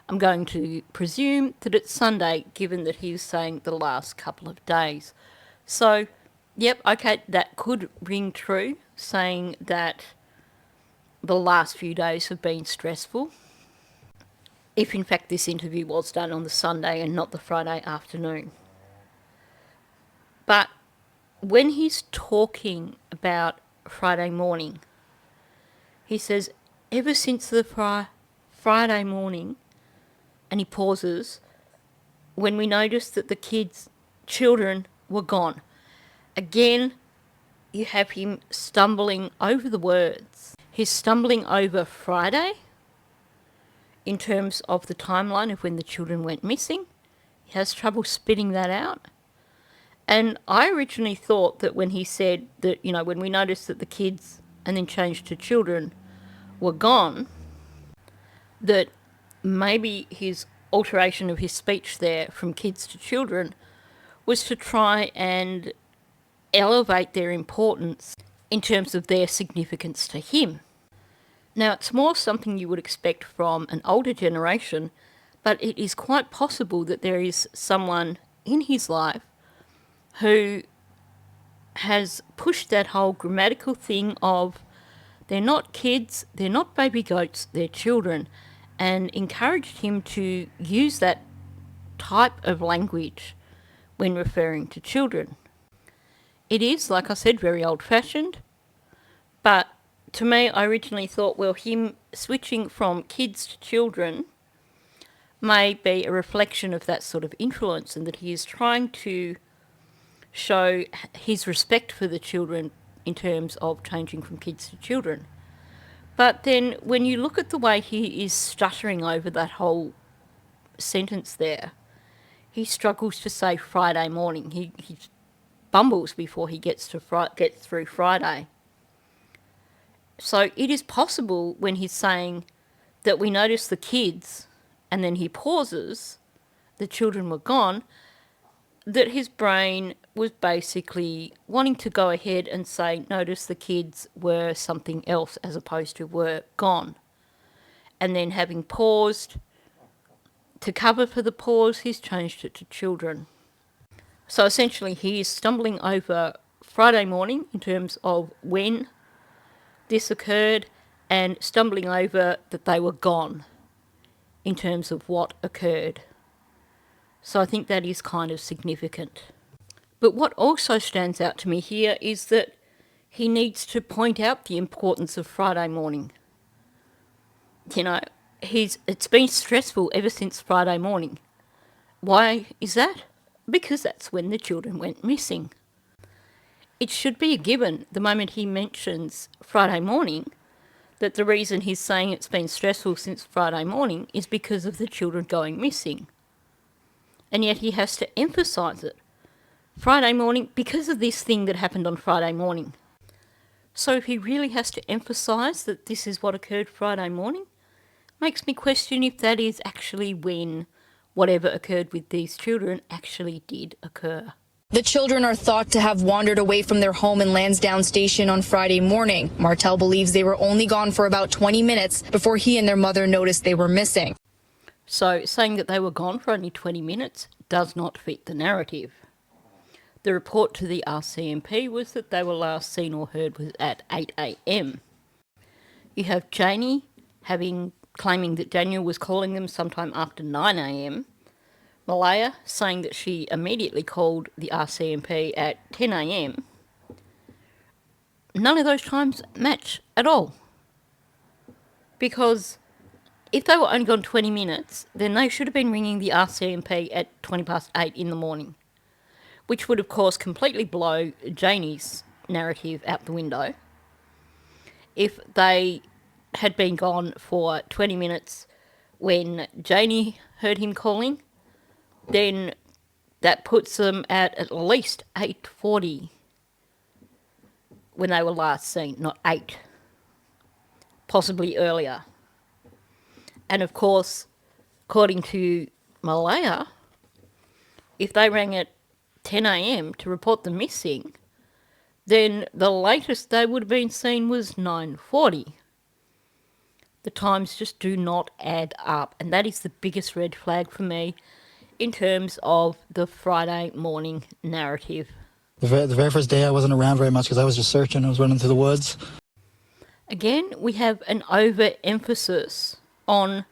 I'm going to presume that it's Sunday, given that he was saying the last couple of days. So, yep, okay, that could ring true, saying that the last few days have been stressful. if in fact this interview was done on the Sunday and not the Friday afternoon. But when he's talking about Friday morning, he says, ever since the Friday morning, and he pauses, when we noticed that the children were gone. Again, you have him stumbling over the words. He's stumbling over Friday in terms of the timeline of when the children went missing. He has trouble spitting that out. And I originally thought that when he said that, when we noticed that the kids, and then changed to children, were gone, that maybe his alteration of his speech there from kids to children was to try and elevate their importance in terms of their significance to him. Now, it's more something you would expect from an older generation, but it is quite possible that there is someone in his life who has pushed that whole grammatical thing of they're not kids, they're not baby goats, they're children, and encouraged him to use that type of language when referring to children. It is, like I said, very old-fashioned, but to me, I originally thought, well, him switching from kids to children may be a reflection of that sort of influence, and that he is trying to show his respect for the children in terms of changing from kids to children. But then when you look at the way he is stuttering over that whole sentence there, he struggles to say Friday morning. He bumbles before he gets through Friday. So it is possible when he's saying that we noticed the kids, and then he pauses, the children were gone, that his brain was basically wanting to go ahead and say, notice the kids were something else as opposed to were gone. And then having paused, to cover for the pause, he's changed it to children. So essentially he is stumbling over Friday morning in terms of when this occurred, and stumbling over that they were gone in terms of what occurred. So I think that is kind of significant. But what also stands out to me here is that he needs to point out the importance of Friday morning. It's been stressful ever since Friday morning. Why is that? Because that's when the children went missing. It should be a given the moment he mentions Friday morning that the reason he's saying it's been stressful since Friday morning is because of the children going missing. And yet he has to emphasise it. Friday morning, because of this thing that happened on Friday morning. So if he really has to emphasise that this is what occurred Friday morning, makes me question if that is actually when whatever occurred with these children actually did occur. The children are thought to have wandered away from their home in Lansdowne Station on Friday morning. Martel believes they were only gone for about 20 minutes before he and their mother noticed they were missing. So saying that they were gone for only 20 minutes does not fit the narrative. The report to the RCMP was that they were last seen or heard was at 8 a.m. You have Janie claiming that Daniel was calling them sometime after 9 a.m. Malaya saying that she immediately called the RCMP at 10 a.m. None of those times match at all. Because if they were only gone 20 minutes, then they should have been ringing the RCMP at 20 past 8 in the morning, which would, of course, completely blow Janie's narrative out the window. If they had been gone for 20 minutes when Janie heard him calling, then that puts them at least 8:40 when they were last seen, not 8, possibly earlier. And of course, according to Malaya, if they rang at 10 a.m. to report them missing, then the latest they would have been seen was 9:40. The times just do not add up, and that is the biggest red flag for me in terms of the Friday morning narrative. The very first day I wasn't around very much because I was just searching. I was running through the woods. Again, we have an overemphasis on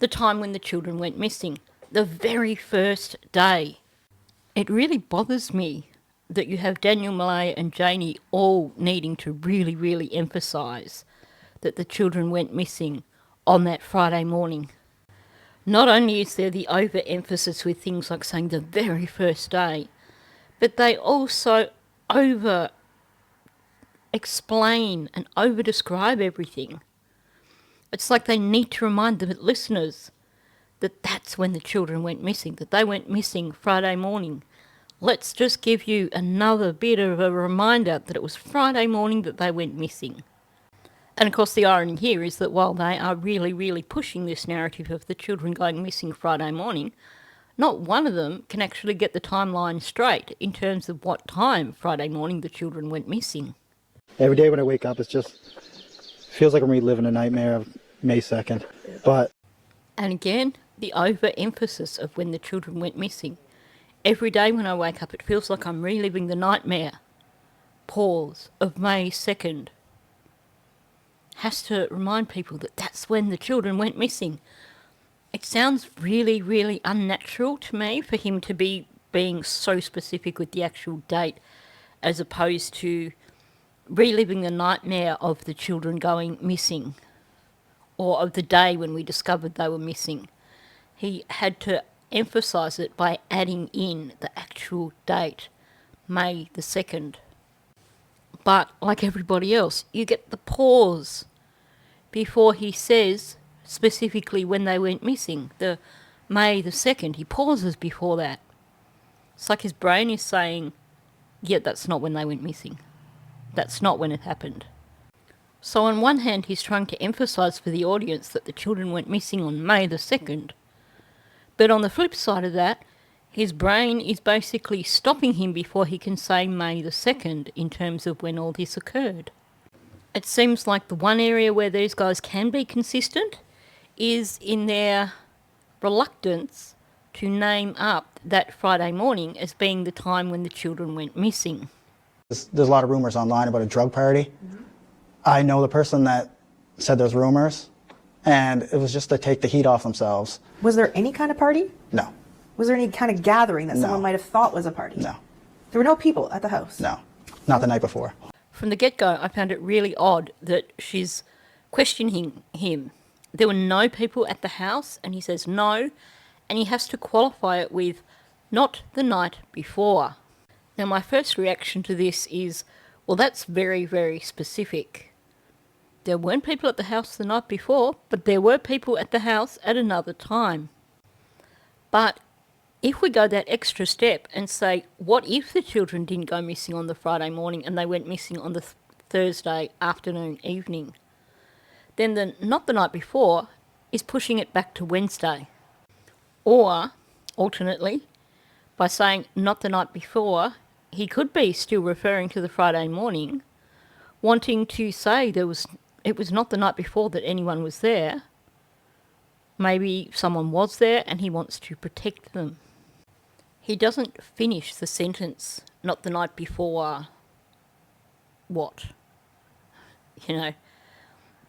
the time when the children went missing, the very first day. It really bothers me that you have Daniel, Malaya and Janie all needing to really, really emphasise that the children went missing on that Friday morning. Not only is there the overemphasis with things like saying the very first day, but they also over-explain and over-describe everything. It's like they need to remind the listeners that that's when the children went missing, that they went missing Friday morning. Let's just give you another bit of a reminder that it was Friday morning that they went missing. And of course the irony here is that while they are really, really pushing this narrative of the children going missing Friday morning, not one of them can actually get the timeline straight in terms of what time Friday morning the children went missing. Every day when I wake up, it just feels like I'm reliving a nightmare of May 2nd. And again, the overemphasis of when the children went missing. Every day when I wake up, it feels like I'm reliving the nightmare. Pause of May 2nd. Has to remind people that that's when the children went missing. It sounds really, really unnatural to me for him to be being so specific with the actual date as opposed to reliving the nightmare of the children going missing or of the day when we discovered they were missing. He had to emphasise it by adding in the actual date, May the 2nd. But like everybody else, you get the pause before he says specifically when they went missing, the May the 2nd. He pauses before that. It's like his brain is saying, yeah, that's not when they went missing. That's not when it happened. So on one hand, he's trying to emphasise for the audience that the children went missing on May the 2nd. But on the flip side of that, his brain is basically stopping him before he can say May the 2nd in terms of when all this occurred. It seems like the one area where these guys can be consistent is in their reluctance to name up that Friday morning as being the time when the children went missing. There's a lot of rumors online about a drug party. I know the person that said there's rumors, and it was just to take the heat off themselves. Was there any kind of party? No. Was there any kind of gathering that someone might have thought was a party? No. There were no people at the house? No. Not the night before. From the get-go, I found it really odd that she's questioning him. There were no people at the house, and he says no, and he has to qualify it with not the night before. Now, my first reaction to this is, well, that's very, very specific. There weren't people at the house the night before, but there were people at the house at another time. But if we go that extra step and say, what if the children didn't go missing on the Friday morning and they went missing on the Thursday afternoon, evening? Then the not the night before is pushing it back to Wednesday. Or, alternately, by saying not the night before, he could be still referring to the Friday morning, wanting to say it was not the night before that anyone was there. Maybe someone was there and he wants to protect them. He doesn't finish the sentence, not the night before what? You know,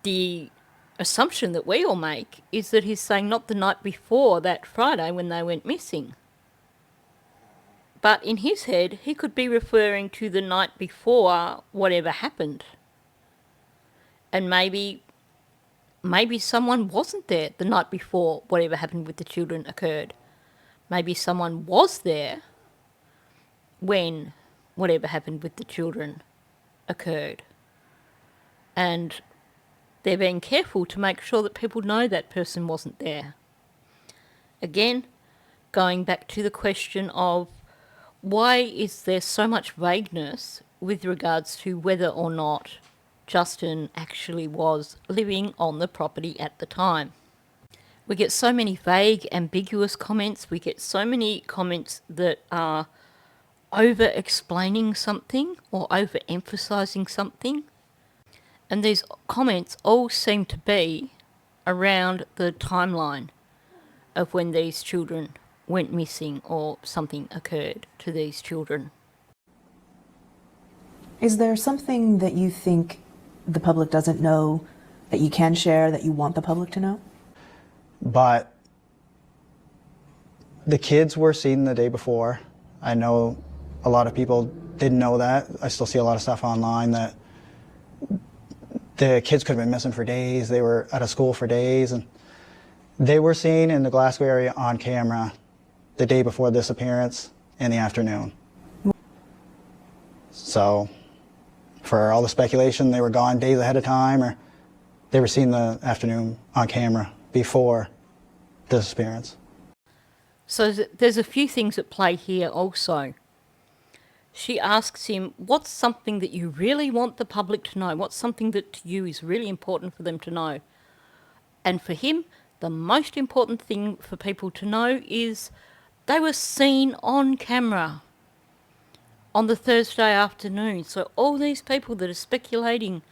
the assumption that we all make is that he's saying not the night before that Friday when they went missing. But in his head, he could be referring to the night before whatever happened. And maybe someone wasn't there the night before whatever happened with the children occurred. Maybe someone was there when whatever happened with the children occurred. And they're being careful to make sure that people know that person wasn't there. Again, going back to the question of why is there so much vagueness with regards to whether or not Justin actually was living on the property at the time. We get so many vague, ambiguous comments. We get so many comments that are over-explaining something or over-emphasising something. And these comments all seem to be around the timeline of when these children went missing or something occurred to these children. Is there something that you think the public doesn't know that you can share, that you want the public to know? But the kids were seen the day before. I know a lot of people didn't know that. I still see a lot of stuff online that the kids could have been missing for days. They were out of school for days, and they were seen in the Glasgow area on camera the day before this appearance in the afternoon. So for all the speculation, they were gone days ahead of time, or they were seen the afternoon on camera before the disappearance. So there's a few things at play here also. She asks him, what's something that you really want the public to know? What's something that to you is really important for them to know? And for him, the most important thing for people to know is they were seen on camera on the Thursday afternoon. So all these people that are speculating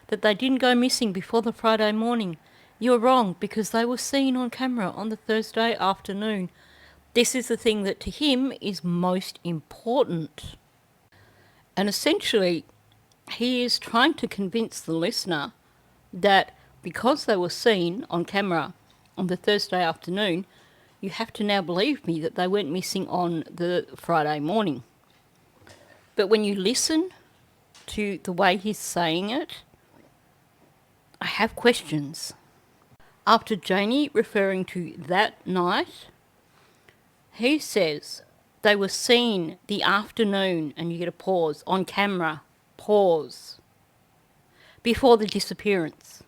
that they didn't go missing before the Friday morning, you're wrong, because they were seen on camera on the Thursday afternoon. This is the thing that to him is most important. And essentially, he is trying to convince the listener that because they were seen on camera on the Thursday afternoon, you have to now believe me that they went missing on the Friday morning. But when you listen to the way he's saying it, I have questions. After Janie referring to that night, he says they were seen the afternoon, and you get a pause, on camera, pause, before the disappearance.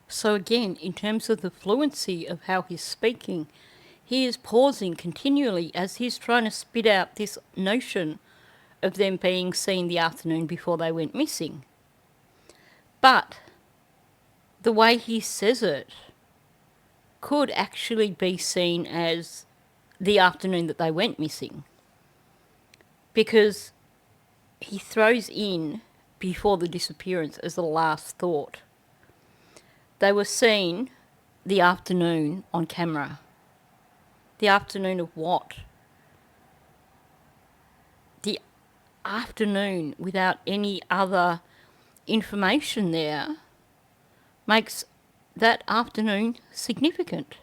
So again, in terms of the fluency of how he's speaking, he is pausing continually as he's trying to spit out this notion of them being seen the afternoon before they went missing. But the way he says it could actually be seen as the afternoon that they went missing, because he throws in before the disappearance as the last thought. They were seen the afternoon on camera. The afternoon of what? The afternoon without any other information there makes that afternoon significant.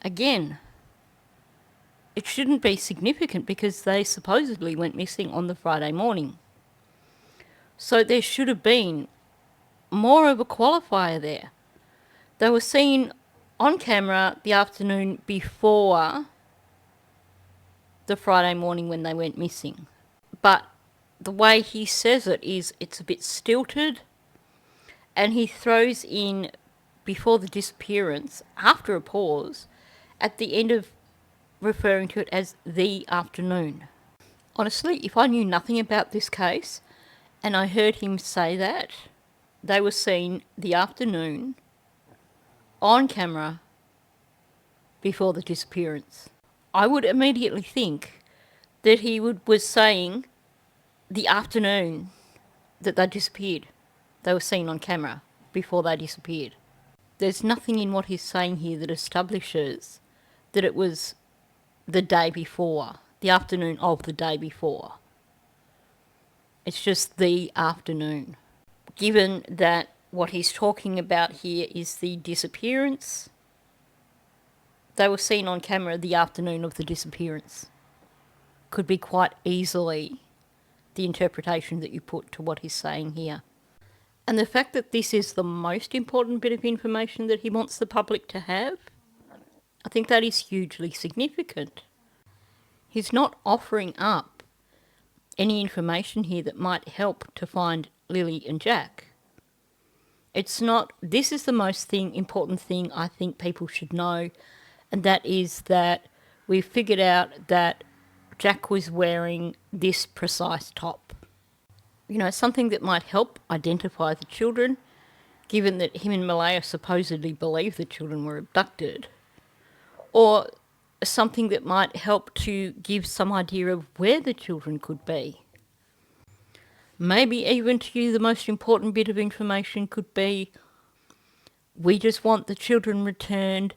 Again, it shouldn't be significant because they supposedly went missing on the Friday morning. So there should have been more of a qualifier there. They were seen on camera the afternoon before the Friday morning when they went missing. But the way he says it is, it's a bit stilted, and he throws in before the disappearance, after a pause, at the end of referring to it as the afternoon. Honestly, if I knew nothing about this case and I heard him say that they were seen the afternoon on camera before the disappearance, I would immediately think that he was saying the afternoon that they disappeared, they were seen on camera before they disappeared. There's nothing in what he's saying here that establishes that it was the day before, the afternoon of the day before. It's just the afternoon. Given that what he's talking about here is the disappearance, they were seen on camera the afternoon of the disappearance. Could be quite easily the interpretation that you put to what he's saying here. And the fact that this is the most important bit of information that he wants the public to have, I think that is hugely significant. He's not offering up any information here that might help to find Lily and Jack. It's not, this is the most important thing I think people should know, and that is that we've figured out that Jack was wearing this precise top. You know, something that might help identify the children, given that him and Malaya supposedly believe the children were abducted, or something that might help to give some idea of where the children could be. Maybe even to you the most important bit of information could be, we just want the children returned,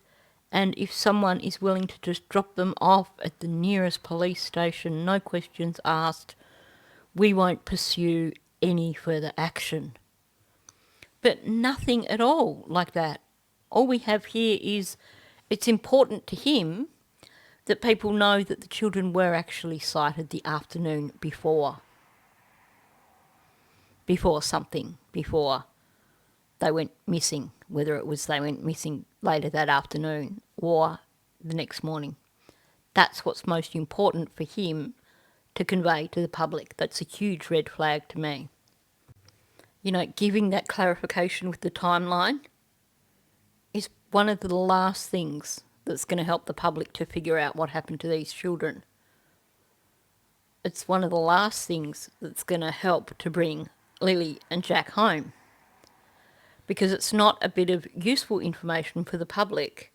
and if someone is willing to just drop them off at the nearest police station, no questions asked, we won't pursue any further action. But nothing at all like that All we have here is it's important to him that people know that the children were actually sighted the afternoon before they went missing, whether it was they went missing later that afternoon or the next morning. That's what's most important for him to convey to the public. That's a huge red flag to me. You know, giving that clarification with the timeline is one of the last things that's going to help the public to figure out what happened to these children. It's one of the last things that's going to help to bring Lily and Jack home, because it's not a bit of useful information for the public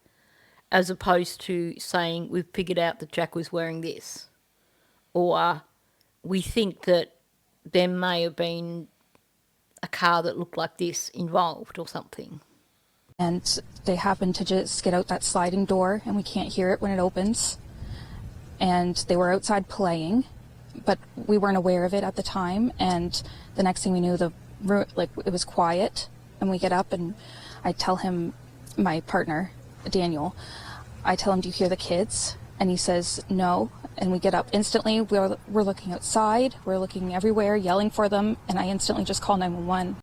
as opposed to saying we've figured out that Jack was wearing this, or we think that there may have been a car that looked like this involved or something. And they happen to just get out that sliding door and we can't hear it when it opens. And they were outside playing, but we weren't aware of it at the time. And the next thing we knew, it was quiet. And we get up and I tell him, my partner, Daniel, I tell him, do you hear the kids? And he says, no. And we get up instantly. We're looking outside. We're looking everywhere, yelling for them. And I instantly just call 911.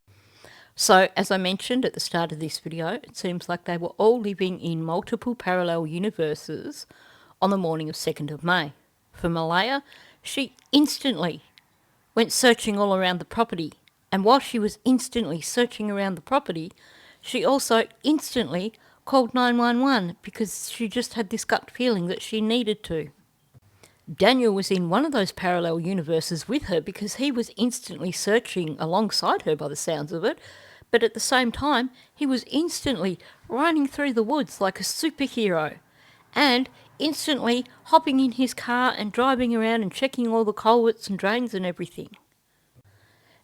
So, as I mentioned at the start of this video, it seems like they were all living in multiple parallel universes on the morning of 2nd of May. For Malaya, she instantly went searching all around the property. And while she was instantly searching around the property, she also instantly called 911 because she just had this gut feeling that she needed to. Daniel was in one of those parallel universes with her because he was instantly searching alongside her by the sounds of it, but at the same time he was instantly running through the woods like a superhero and instantly hopping in his car and driving around and checking all the culverts and drains and everything.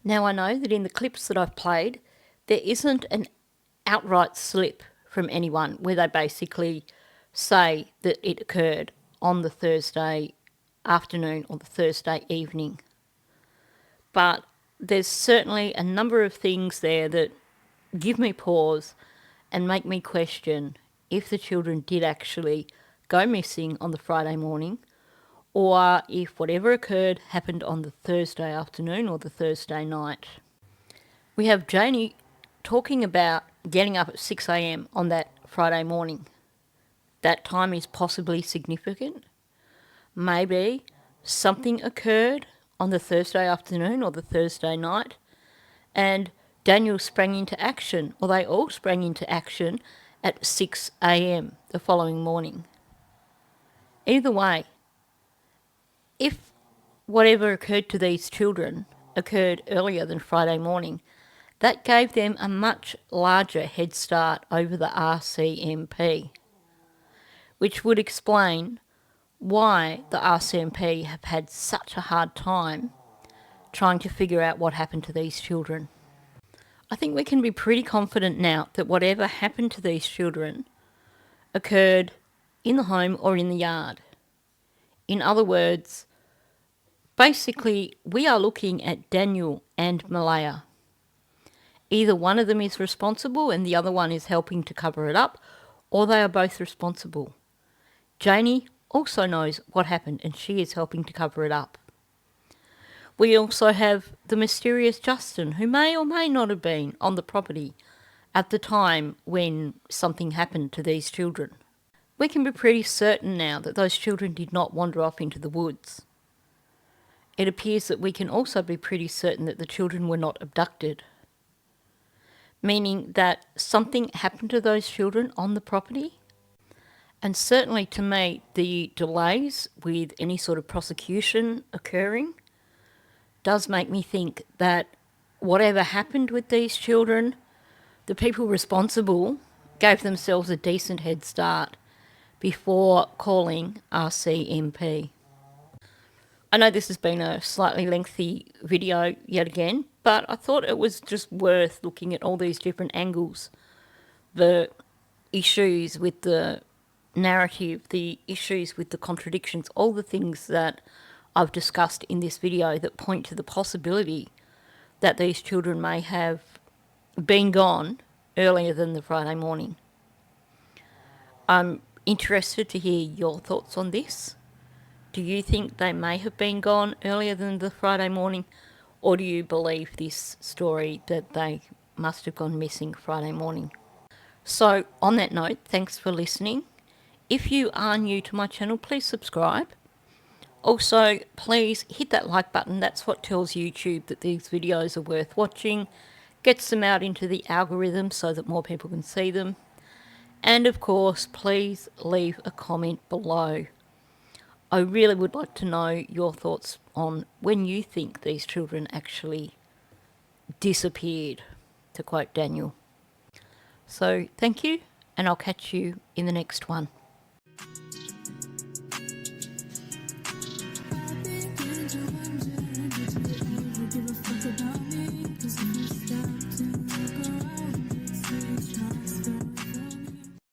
Now, I know that in the clips that I've played, there isn't an outright slip from anyone where they basically say that it occurred on the Thursday afternoon or the Thursday evening. But there's certainly a number of things there that give me pause and make me question if the children did actually go missing on the Friday morning, or if whatever occurred happened on the Thursday afternoon or the Thursday night. We have Janie talking about getting up at 6 a.m. on that Friday morning. That time is possibly significant. Maybe something occurred on the Thursday afternoon or the Thursday night and Daniel sprang into action, or they all sprang into action at 6 a.m. the following morning. Either way, if whatever occurred to these children occurred earlier than Friday morning, that gave them a much larger head start over the RCMP, which would explain why the RCMP have had such a hard time trying to figure out what happened to these children. I think we can be pretty confident now that whatever happened to these children occurred in the home or in the yard. In other words, basically, we are looking at Daniel and Malaya. Either one of them is responsible and the other one is helping to cover it up, or they are both responsible. Janie also knows what happened and she is helping to cover it up. We also have the mysterious Justin, who may or may not have been on the property at the time when something happened to these children. We can be pretty certain now that those children did not wander off into the woods. It appears that we can also be pretty certain that the children were not abducted, meaning that something happened to those children on the property. And certainly to me, the delays with any sort of prosecution occurring does make me think that whatever happened with these children, the people responsible gave themselves a decent head start before calling RCMP. I know this has been a slightly lengthy video yet again, but I thought it was just worth looking at all these different angles. The issues with the narrative, the issues with the contradictions, all the things that I've discussed in this video that point to the possibility that these children may have been gone earlier than the Friday morning. I'm interested to hear your thoughts on this. Do you think they may have been gone earlier than the Friday morning, or do you believe this story that they must have gone missing Friday morning? So, on that note, thanks for listening. If you are new to my channel, please subscribe. Also, please hit that like button. That's what tells YouTube that these videos are worth watching, gets them out into the algorithm so that more people can see them. And of course, please leave a comment below. I really would like to know your thoughts on when you think these children actually disappeared, to quote Daniel. So thank you, and I'll catch you in the next one.